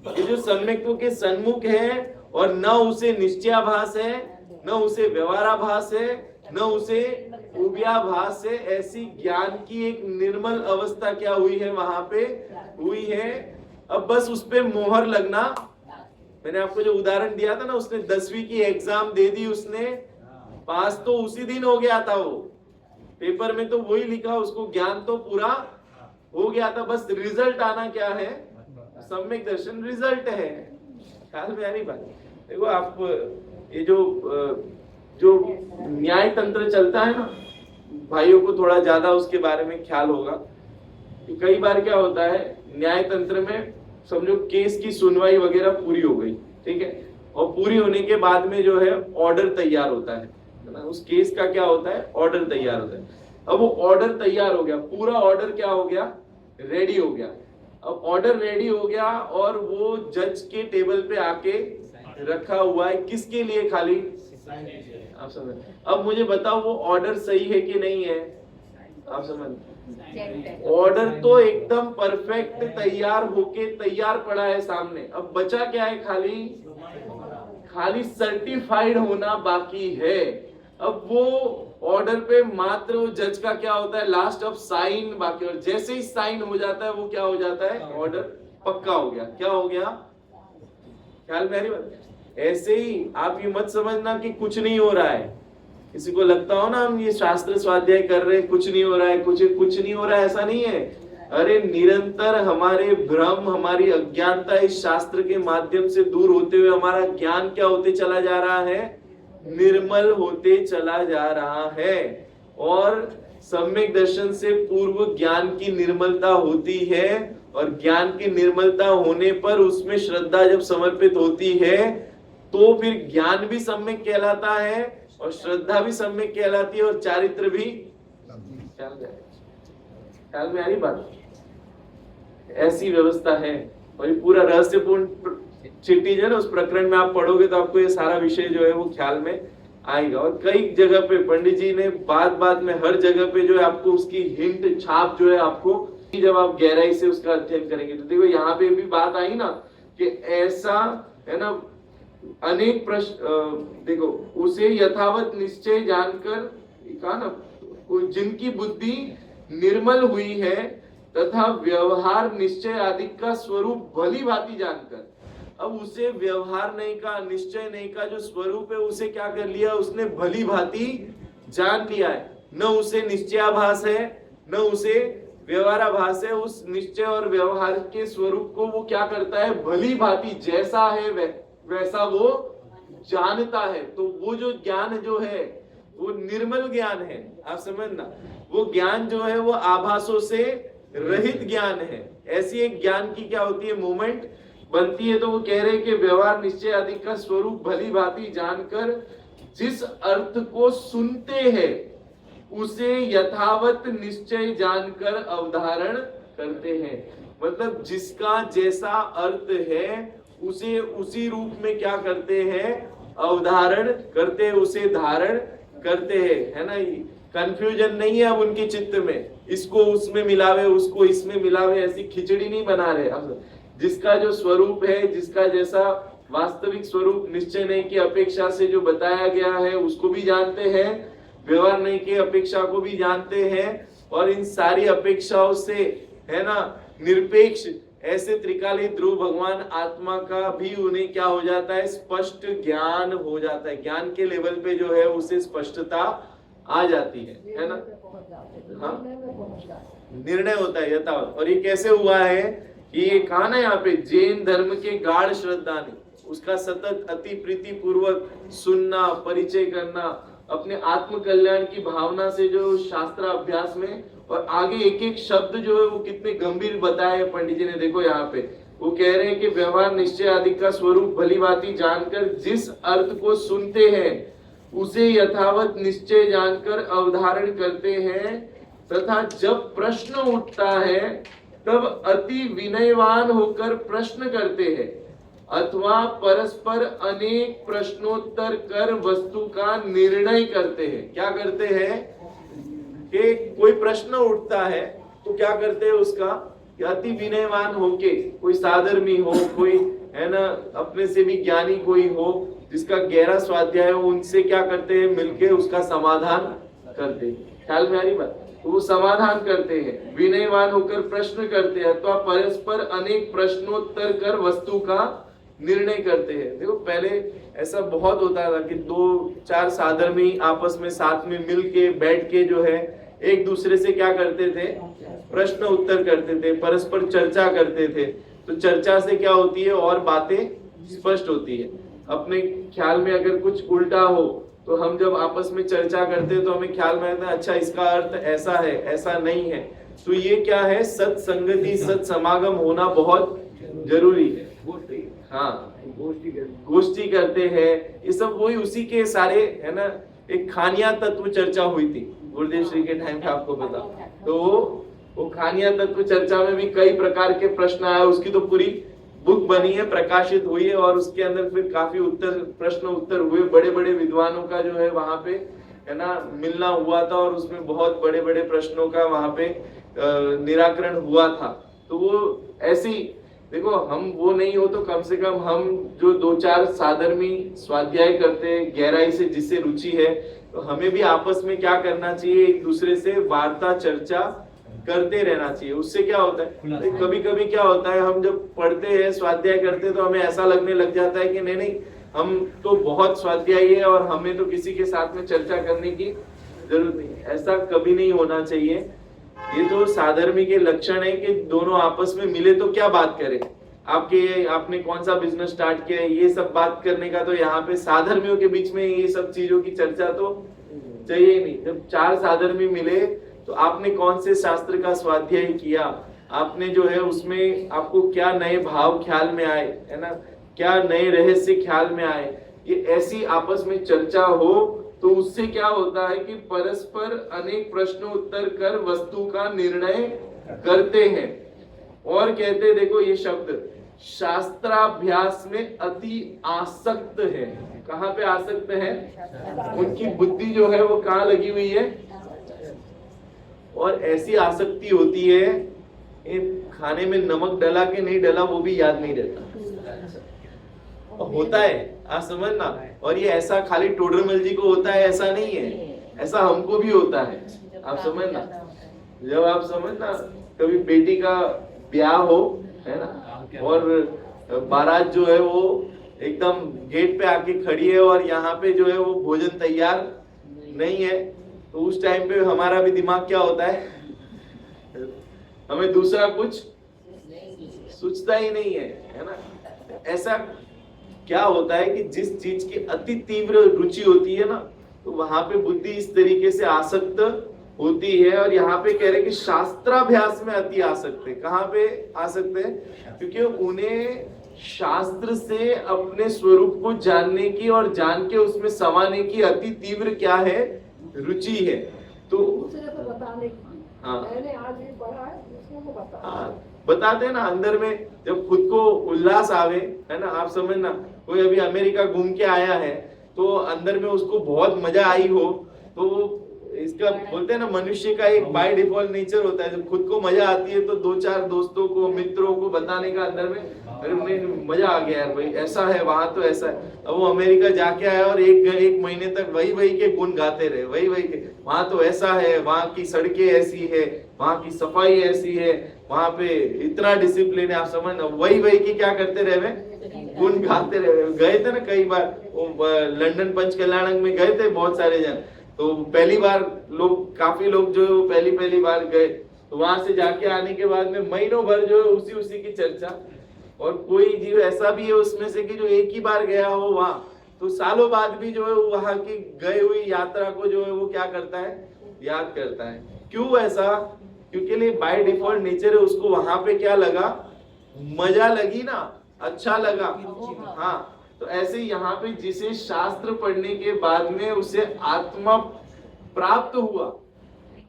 ये जो सम्यक्त्व के सन्मुख है और न उसे निश्चयाभास है, न उसे व्यवहाराभास है, न उसे उभयाभास है, ऐसी ज्ञान की एक निर्मल अवस्था क्या हुई है, वहां पे हुई है। अब बस उस पे मोहर लगना। मैंने आपको जो उदाहरण दिया था ना, उसने 10वीं की एग्जाम दे दी, उसने पास तो उसी दिन हो गया था, वो पेपर में तो वही लिखा, उसको ज्ञान तो पूरा हो गया था, बस रिजल्ट आना क्या है, सम्यक दर्शन रिजल्ट है। ख्याल में आ रही बात। देखो आप, ये जो न्याय तंत्र चलता है ना, भाइयों को थोड़ा ज्यादा उसके बारे में ख्याल होगा कि कई बार क्या होता है, न्याय तंत्र में समझो केस की सुनवाई वगैरह पूरी हो गई, ठीक है, और पूरी होने के बाद में जो है ऑर्डर तैयार होता है ना, उस केस का क्या होता है, ऑर्डर तैयार होता है। अब वो ऑर्डर तैयार हो गया, पूरा ऑर्डर क्या हो गया, रेडी हो गया। अब ऑर्डर रेडी हो गया और वो जज के टेबल पे आके रखा हुआ है, किसके लिए, खाली आप समझ। अब मुझे बताओ वो ऑर्डर सही है कि नहीं है, आप समझ। ऑर्डर तो एकदम परफेक्ट तैयार होके तैयार पड़ा है सामने, अब बचा क्या है, खाली सर्टिफाइड होना बाकी है। अब वो ऑर्डर पे मात्र वो जज का क्या होता है, लास्ट ऑफ साइन बाकी, और जैसे ही साइन हो जाता है वो क्या हो जाता है, ऑर्डर पक्का हो गया। क्या हो गया, ख्याल में आ रही बात। ऐसे ही आप ये मत समझना कि कुछ नहीं हो रहा है। किसी को लगता हो ना हम ये शास्त्र स्वाध्याय कर रहे हैं, कुछ नहीं हो रहा है, कुछ नहीं हो रहा है, ऐसा नहीं है। अरे निरंतर हमारे भ्रम, हमारी अज्ञानता इस शास्त्र के माध्यम से दूर होते हुए हमारा ज्ञान क्या होते चला जा रहा है, निर्मल होते चला जा रहा है। और सम्यक दर्शन से पूर्व ज्ञान की निर्मलता होती है, और ज्ञान की निर्मलता होने पर उसमें श्रद्धा जब समर्पित होती है तो फिर ज्ञान भी सम्यक कहलाता है और श्रद्धा भी सम्यक कहलाती है और चारित्र भी। ख्याल में आ रही बात। ऐसी व्यवस्था है, और ये पूरा रहस्यपूर्ण चिट्ठी जो है ना, उस प्रकरण में आप पढ़ोगे तो आपको ये सारा विषय जो है वो ख्याल में आएगा। और कई जगह पे पंडित जी ने बात में हर जगह पे जो है आपको उसकी हिंट छाप जो है आपको, जब आप गहराई से उसका अध्ययन करेंगे तो देखो यहाँ पे भी बात आई ना कि ऐसा है ना, अनेक प्रश्न देखो, उसे यथावत निश्चय जानकर कहा ना, जिनकी बुद्धि निर्मल हुई है तथा व्यवहार निश्चय आदि का स्वरूप भली भांति जानकर। अब उसे व्यवहार नहीं का, निश्चय नहीं का जो स्वरूप है उसे क्या कर लिया, उसने भली भांति जान लिया है। न उसे निश्चयाभास है, न उसे व्यवहाराभास है। उस निश्चय और व्यवहार के स्वरूप को वो क्या करता है, भली भांति जैसा है वैसा वो जानता है। तो वो जो ज्ञान जो है वो निर्मल ज्ञान है, आप समझना। वो ज्ञान जो है वो आभासों से रहित ज्ञान है। ऐसी एक ज्ञान की क्या होती है, मूवमेंट बनती है। तो वो कह रहे हैं कि व्यवहार निश्चय आदि का स्वरूप भली भांति जानकर जिस अर्थ को सुनते हैं उसे यथावत निश्चय जानकर अवधारण करते हैं। मतलब जिसका जैसा अर्थ है उसे उसी रूप में क्या करते हैं, अवधारण करते हैं, उसे धारण करते हैं, है ना। कंफ्यूजन नहीं है अब उनके चित्त में, इसको उसमें मिलावे उसको इसमें मिलावे, ऐसी खिचड़ी नहीं बना रहे। अब जिसका जो स्वरूप है, जिसका जैसा वास्तविक स्वरूप निश्चय नहीं की अपेक्षा से जो बताया गया है उसको भी जानते हैं, व्यवहार नहीं की अपेक्षा को भी जानते हैं, और इन सारी अपेक्षाओं से, है ना, निरपेक्ष ऐसे त्रिकाली ध्रुव भगवान आत्मा का भी उन्हें क्या हो जाता है, स्पष्ट ज्ञान हो जाता है। ज्ञान के लेवल पे जो है उसे स्पष्टता आ जाती है ना। हाँ, निर्णय होता है यथावत। और ये कैसे हुआ है कि ये कहा ना यहाँ पे, जैन धर्म के गाढ़ श्रद्धा ने उसका सतत अति प्रीति पूर्वक सुनना, परिचय करना, अपने आत्म कल्याण की भावना से जो शास्त्र अभ्यास में, और आगे एक एक शब्द जो है वो कितने गंभीर बताए पंडित जी ने। देखो यहाँ पे वो कह रहे हैं कि व्यवहार निश्चय आदि का स्वरूप भलीभांति जानकर जिस अर्थ को सुनते हैं उसे यथावत निश्चय जानकर अवधारण करते हैं, तथा जब प्रश्न उठता है तब अति विनयवान होकर प्रश्न करते हैं, अथवा परस्पर अनेक प्रश्नोत्तर कर वस्तु का निर्णय करते हैं। क्या करते हैं कि कोई प्रश्न उठता है तो क्या करते हैं उसका, अति विनयवान होके, कोई साधर्मी हो, कोई है ना अपने से भी ज्ञानी कोई हो जिसका गहरा स्वाध्याय हो, उनसे क्या करते हैं, मिलके उसका समाधान करते हैं। ख्याल में आ रही बात। तो वो समाधान करते हैं, विनयवान होकर प्रश्न करते हैं, अथवा परस्पर अनेक प्रश्नोत्तर कर वस्तु का निर्णय करते हैं। देखो पहले ऐसा बहुत होता था कि 2-4 साधर्मी आपस में साथ में मिल के बैठ के जो है एक दूसरे से क्या करते थे, प्रश्न उत्तर करते थे, परस्पर चर्चा करते थे। तो चर्चा से क्या होती है, और बातें स्पष्ट होती है। अपने ख्याल में अगर कुछ उल्टा हो तो हम जब आपस में चर्चा करते हैं तो हमें ख्याल में आता है अच्छा इसका अर्थ ऐसा है, ऐसा नहीं है। तो ये क्या है, सत्संगति, सत्समागम होना बहुत जरूरी है। हाँ, गोष्ठी करते हैं, ये सब वही उसी के सारे, है ना। एक खानिया तत्व चर्चा हुई थी गुरुदेव श्री के टाइम पे, आपको बता। तो वो खानिया तत्व चर्चा में भी कई प्रकार के प्रश्न आए, उसकी तो पूरी बुक बनी है, प्रकाशित हुई है, और उसके अंदर फिर काफी प्रश्न उत्तर हुए। बड़े बड़े विद्वानों का जो है वहां पे, है ना, मिलना हुआ था, और उसमें बहुत बड़े बड़े प्रश्नों का वहां पे निराकरण हुआ था। तो वो ऐसी, देखो हम वो नहीं हो तो कम से कम हम जो 2-4 साधर्मी स्वाध्याय करते हैं गहराई से, जिससे रुचि है, तो हमें भी आपस में क्या करना चाहिए, एक दूसरे से वार्ता चर्चा करते रहना चाहिए। उससे क्या होता है, कभी कभी क्या होता है, हम जब पढ़ते हैं स्वाध्याय करते हैं तो हमें ऐसा लगने लग जाता है कि नहीं नहीं हम तो बहुत स्वाध्यायी है और हमें तो किसी के साथ में चर्चा करने की जरूरत नहीं है। ऐसा कभी नहीं होना चाहिए। ये तो साधर्मी के लक्षण है कि दोनों आपस में मिले तो क्या बात करें, आपने कौन सा बिजनेस स्टार्ट किया है, ये सब बात करने का तो यहाँ पे साधर्मियों के बीच में ये सब चीजों की चर्चा तो चाहिए ही नहीं। जब 4 साधर्मी मिले तो आपने कौन से शास्त्र का स्वाध्याय किया, आपने जो है उसमें आपको क्या नए भाव ख्याल में आए, है ना, क्या नए रहस्य ख्याल में आए, ये ऐसी आपस में चर्चा हो तो उससे क्या होता है कि परस्पर अनेक प्रश्न उत्तर कर वस्तु का निर्णय करते हैं। और कहते हैं, देखो ये शब्द, शास्त्राभ्यास में अति आसक्त है। कहाँ पे आसक्त है, उनकी बुद्धि जो है वो कहाँ लगी हुई है, और ऐसी आसक्ति होती है खाने में नमक डला के नहीं डला वो भी याद नहीं रहता, होता है, आप समझना। और ये ऐसा खाली टोडरमल जी को होता है ऐसा नहीं है, ऐसा हमको भी होता है, आप समझना। जब आप समझना कभी बेटी का ब्याह हो, है ना, और बारात जो है वो एकदम गेट पे आके खड़ी है और यहाँ पे जो है वो भोजन तैयार नहीं है, तो उस टाइम पे हमारा भी दिमाग क्या होता है, हमें दूसरा कुछ सोचता ही नहीं है ना। ऐसा क्या होता है कि जिस चीज की अति तीव्र रुचि होती है ना, तो वहां पे बुद्धि इस तरीके से आसक्त होती है। और यहाँ पे कह रहे कि शास्त्राभ्यास में अति आसक्त है। कहाँ पे आसक्त है, क्योंकि उन्हें शास्त्र से अपने स्वरूप को जानने की और जान के उसमें समाने की अति तीव्र क्या है, रुचि है। तो हाँ मैंने आज ये पढ़ा है, दूसरों को बता। हाँ, बताते हैं ना, अंदर में जब खुद को उल्लास आवे, है ना, आप समझना, कोई अभी अमेरिका घूम के आया है तो अंदर में उसको बहुत मजा आई हो, तो वो इसका बोलते हैं ना, मनुष्य का एक बाय डिफॉल्ट नेचर होता है, जब खुद को मजा आती है तो दो चार दोस्तों को, मित्रों को बताने का अंदर में, अरे मुझे मजा आ गया यार भाई, ऐसा है वहां तो ऐसा है। अब वो अमेरिका जाके आया और एक महीने तक वही वही के गुण गाते रहे, वही वही के, वहां तो ऐसा है, वहां की सड़कें ऐसी है, वहां की सफाई ऐसी है, वहां पे इतना डिसिप्लिन है, आप समझ ना, वही वही की क्या करते रहे, गुण गाते रहे। गए थे ना कई बार, लंदन पंच कल्याणक में गए थे बहुत सारे जन, तो पहली बार लोग, काफी लोग जो है वो पहली बार गए, तो वहां से जाके आने के बाद में महीनों भर जो है उसी की चर्चा, और कोई जीव ऐसा भी है उसमें से कि जो एक ही बार गया हो वहां, तो सालों बाद भी जो है वहां की गई हुई यात्रा को जो है वो क्या करता है, याद करता है। क्यों ऐसा? क्योंकि बाय डिफॉल्ट नेचर है, उसको वहां पे क्या लगा, मजा लगी ना, अच्छा लगा। हाँ, तो ऐसे यहाँ पे जिसे शास्त्र पढ़ने के बाद में उसे आत्मा प्राप्त हुआ,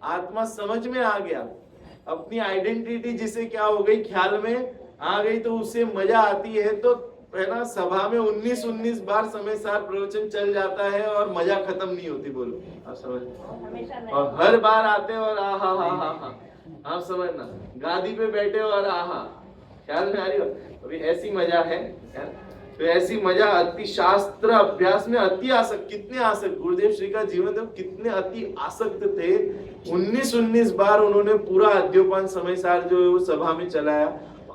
आत्मा समझ में आ गया, अपनी आइडेंटिटी जिसे क्या हो गई, ख्याल में आ गई, तो उसे मजा आती है, तो है ना, सभा में 19 बार समय सार प्रवचन चल जाता है और मजा खत्म नहीं होती। बोलो आप समझ, और हर बार आते और आहा हा हा हा, आप समझना, गादी पे बैठे और आहा, ख्याल में आ रही हो, अभी ऐसी मजा है। तो ऐसी मजा अति शास्त्र अभ्यास में अति आसक्त, कितने आसक्त गुरुदेव श्री का जीवन देव कितने अति आसक्त थे। 19 बार उन्होंने पूरा अद्योपान समय सार जो है वो सभा में चलाया,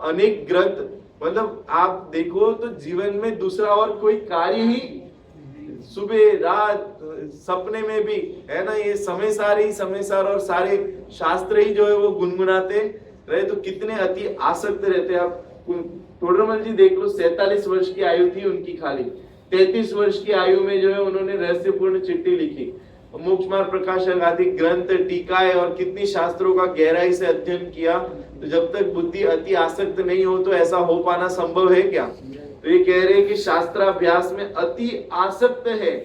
अनेक ग्रंथ, मतलब आप देखो तो जीवन में दूसरा और कोई कार्य ही, सुबह रात सपने में भी, है ना, ये समय सार और सारे शास्त्र ही जो है वो गुनगुनाते रहे, तो कितने अति आसक्त रहते। आप टोडरमल जी देख लो, 47 वर्ष की आयु थी उनकी, खाली 33 वर्ष की आयु में जो है उन्होंने रहस्यपूर्ण चिट्ठी लिखी, मोक्ष मार्ग प्रकाशक आदि ग्रंथ, टीकाएं और कितनी शास्त्रों का गहराई से अध्ययन किया। तो जब तक बुद्धि अति आसक्त नहीं हो तो ऐसा हो पाना संभव है क्या? तो ये कह रहे हैं कि शास्त्राभ्यास में अति आसक्त है,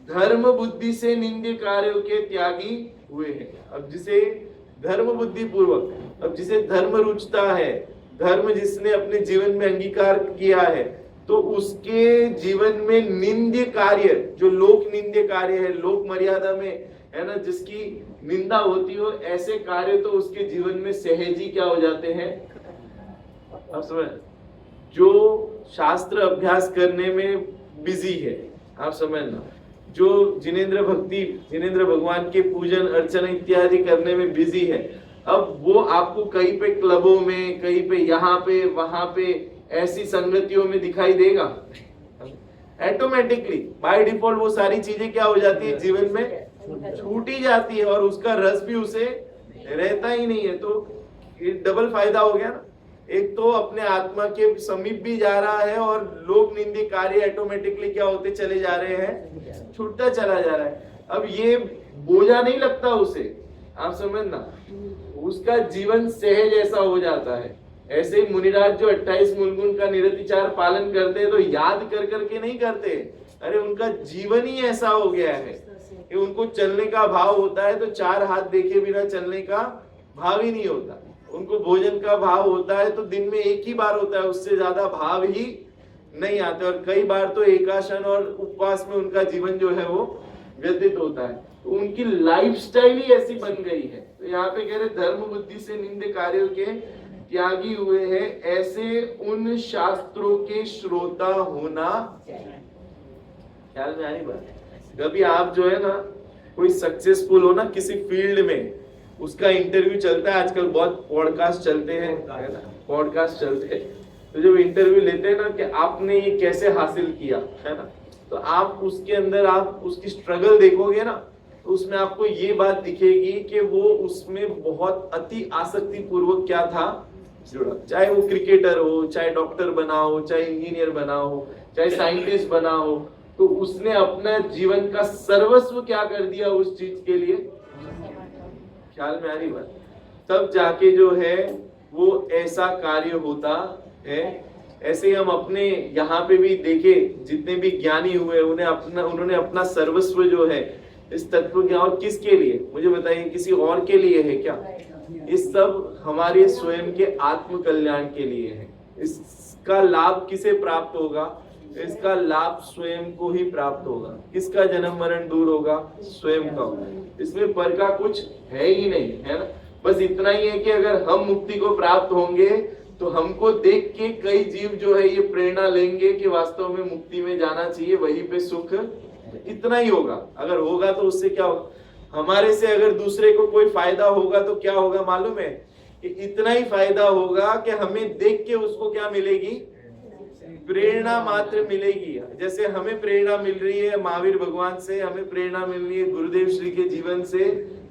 धर्म बुद्धि से निंद्य कार्यों के त्यागी हुए हैं। अब जिसे धर्म बुद्धि पूर्वक, अब जिसे धर्म रुचता है, धर्म जिसने अपने जीवन में अंगीकार किया है, तो उसके जीवन में निंद्य कार्य, जो लोक निंद्य कार्य है, लोक मर्यादा में, है ना, जिसकी निंदा होती हो, ऐसे कार्य तो उसके जीवन में सहज ही क्या हो जाते हैं। अब समझ, जो शास्त्र अभ्यास करने में बिजी है, आप समझना, जो जिनेंद्र भक्ति, जिनेंद्र भगवान के पूजन अर्चना इत्यादि करने में बिजी है, अब वो आपको कहीं पे क्लबों में, कहीं पे यहाँ पे वहां पे ऐसी संगतियों में दिखाई देगा। ऑटोमेटिकली बाय डिफॉल्ट वो सारी चीजें क्या हो जाती है, जीवन में छूटी जाती है, और उसका रस भी उसे रहता ही नहीं है। तो डबल फायदा हो गया ना, एक तो अपने आत्मा के समीप भी जा रहा है, और लोक निंदी कार्य ऑटोमेटिकली क्या होते चले जा रहे हैं, छूटता चला जा रहा है। अब ये बोझा नहीं लगता उसे, आप समझना, उसका जीवन सहज ऐसा हो जाता है। ऐसे ही मुनिराज जो 28 मूलगुण का निरतिचार पालन करते हैं, तो याद कर करके नहीं करते, अरे उनका जीवन ही ऐसा हो गया है कि उनको चलने का भाव होता है तो 4 हाथ देखे बिना चलने का भाव ही नहीं होता। उनको भोजन का भाव होता है तो दिन में एक ही बार होता है, उससे ज्यादा भाव ही नहीं आते, और कई बार तो एकासन और उपवास में उनका जीवन जो है वो व्यतीत होता है। तो उनकी लाइफस्टाइल ही ऐसी बन गई है। तो यहाँ पे कह रहे धर्म बुद्धि से निंदे कार्यों के त्यागी हुए हैं, ऐसे उन शास्त्रों के श्रोता होना। ख्याल में आ रही बात? कभी आप जो है ना कोई सक्सेसफुल हो ना किसी फील्ड में, उसका इंटरव्यू चलता है, आजकल बहुत पॉडकास्ट चलते हैं, पॉडकास्ट चलते हैं, तो जब इंटरव्यू लेते हैं ना कि आपने ये कैसे हासिल किया, है ना, तो आप उसके अंदर आप उसकी स्ट्रगल देखोगे ना, तो उसमें आपको ये बात दिखेगी कि वो उसमें बहुत अति आसक्ति पूर्वक क्या था जुड़ा। चाहे वो क्रिकेटर हो, चाहे डॉक्टर बना हो, चाहे इंजीनियर बना हो, चाहे साइंटिस्ट बना हो, तो उसने अपना जीवन का सर्वस्व क्या कर दिया उस चीज के लिए। ख्याल में आ रही बात? तब जाके जो है वो ऐसा कार्य होता है। ऐसे ही हम अपने यहाँ पे भी देखे, जितने भी ज्ञानी हुए उन्होंने अपना सर्वस्व जो है, इस तत्व ज्ञान और किसके लिए, मुझे बताइए, किसी और के लिए है क्या? इस सब हमारे स्वयं के आत्म कल्याण के लिए है। इसका लाभ किसे प्राप्त होगा? इसका लाभ स्वयं को ही प्राप्त होगा। किसका जन्म मरण दूर होगा? स्वयं का होगा। इसमें पर का कुछ है ही नहीं, है ना। बस इतना ही है कि अगर हम मुक्ति को प्राप्त होंगे तो हमको देख के कई जीव जो है ये प्रेरणा लेंगे कि वास्तव में मुक्ति में जाना चाहिए, वहीं पे सुख, इतना ही होगा। अगर होगा तो उससे क्या होगा? हमारे से अगर दूसरे को कोई फायदा होगा तो क्या होगा मालूम है? कि इतना ही फायदा होगा कि हमें देख के उसको क्या मिलेगी? प्रेरणा मात्र मिलेगी। जैसे हमें प्रेरणा मिल रही है महावीर भगवान से, हमें प्रेरणा मिल रही है गुरुदेव श्री के जीवन से,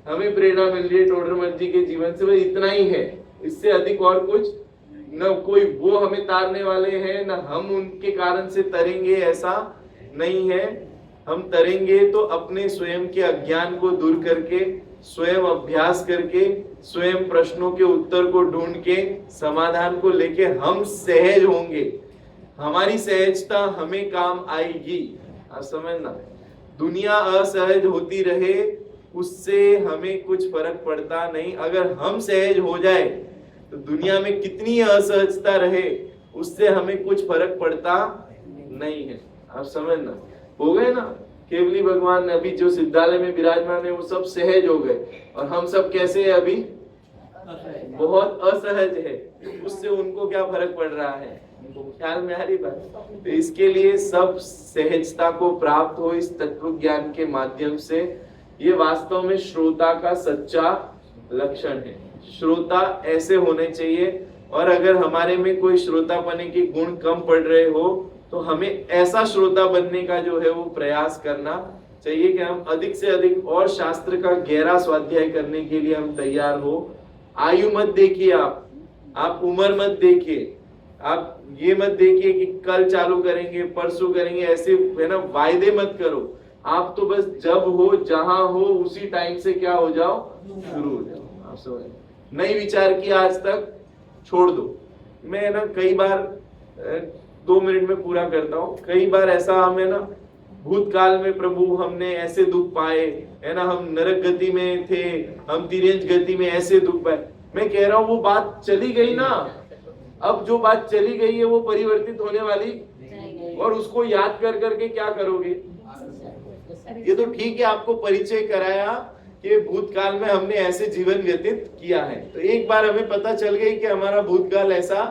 हमें प्रेरणा मिल रही है टोडरमल जी के जीवन से, बस इतना ही है। इससे अधिक और कुछ न कोई वो हमें तारने वाले हैं, न हम उनके कारण से तरेंगे, ऐसा नहीं है। हम तरेंगे तो अपने स्वयं के अज्ञान को दूर करके, स्वयं अभ्यास करके, स्वयं प्रश्नों के उत्तर को ढूंढ के, समाधान को लेके हम सहज होंगे। हमारी सहजता हमें काम आएगी। आप समझना, दुनिया असहज होती रहे उससे हमें कुछ फर्क पड़ता नहीं। अगर हम सहज हो जाए तो दुनिया में कितनी असहजता रहे उससे हमें कुछ फर्क पड़ता नहीं है। आप समझना, हो गए ना। केवली भगवान अभी जो सिद्धालय में विराजमान है वो सब सहज हो गए, और हम सब कैसे है अभी? बहुत असहज है। उससे उनको क्या फर्क पड़ रहा है? ख्याल में आ रही बात? तो इसके लिए सब सहजता को प्राप्त हो इस तत्व ज्ञान के माध्यम से। ये वास्तव में श्रोता का सच्चा लक्षण है। श्रोता ऐसे होने चाहिए, और अगर हमारे में कोई श्रोतापने के गुण कम पड़ रहे हो तो हमें ऐसा श्रोता बनने का जो है वो प्रयास करना चाहिए कि हम अधिक से अधिक और शास्त्र का गहरा स्वाध्याय करने के लिए हम तैयार हो। आयु मत देखिए, आप उम्र मत देखिए, आप ये मत देखिए कि कल चालू करेंगे, परसों करेंगे, ऐसे है ना वायदे मत करो। आप तो बस जब हो, जहां हो, उसी टाइम से क्या हो जाओ, शुरू हो जाओ। आप समझ, नई विचार की आज तक छोड़ दो। मैं ना कई बार 2 मिनट में पूरा करता हूँ। कई बार ऐसा हमें ना भूतकाल में प्रभु हमने ऐसे दुख पाए, है ना, हम नरक गति में थे, हम तिर्यंच गति में ऐसे दुख पाए। मैं कह रहा हूँ वो बात चली गई ना। अब जो बात चली गई है वो परिवर्तित होने वाली, और उसको याद कर करके क्या करोगे? ये तो ठीक है, आपको परिचय कराया कि भूतकाल में हमने ऐसे जीवन व्यतीत किया है, तो एक बार हमें पता चल गई कि हमारा भूतकाल ऐसा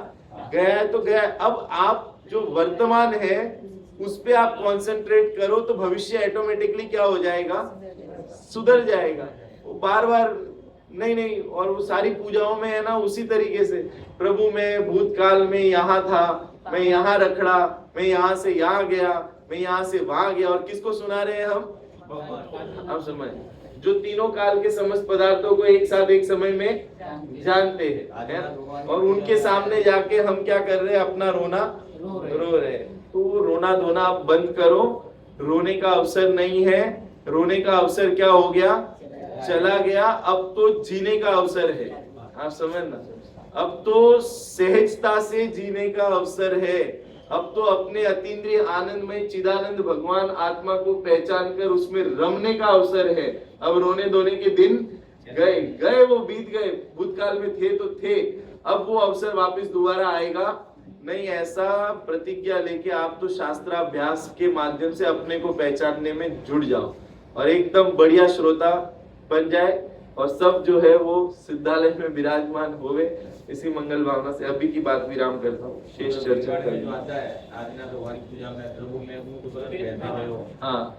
गया है तो गया। अब आप जो वर्तमान है उस पे आप कंसंट्रेट करो तो भविष्य ऑटोमेटिकली क्या हो जाएगा? सुधर जाएगा। वो बार बार नहीं, और वो सारी पूजाओं में है ना उसी तरीके से, प्रभु मैं भूतकाल में यहाँ था, मैं यहाँ रखड़ा, मैं यहाँ से यहाँ गया, मैं यहाँ से वहां गया। और किसको सुना रहे हैं हम? आप समझ, जो तीनों काल के समस्त पदार्थों को एक साथ एक समय में जानते हैं, है? और उनके सामने जाके हम क्या कर रहे हैं? अपना रोना रो रहे हैं। तो रोना धोना आप बंद करो। रोने का अवसर नहीं है, रोने का अवसर क्या हो गया? चला गया। अब तो जीने का अवसर है। आप समझना, अब तो सहजता से जीने का अवसर है। अब तो अपने अतीन्द्रिय आनंद में चिदानंद भगवान आत्मा को पहचान कर उसमें रमने का अवसर है। अब रोने धोने के दिन गए, वो बीत गए। भूतकाल में थे तो थे, अब वो अवसर वापस दोबारा आएगा नहीं। ऐसा प्रतिज्ञा लेके आप तो शास्त्राभ्यास के माध्यम से अपने को पहचानने में जुड़ जाओ और एकदम बढ़िया श्रोता बन जाए, और सब जो है वो सिद्धालय में विराजमान होवे। इसी मंगल भावना से अभी की बात विराम करता हूँ। शेष चर्चा करेंगे। हाँ,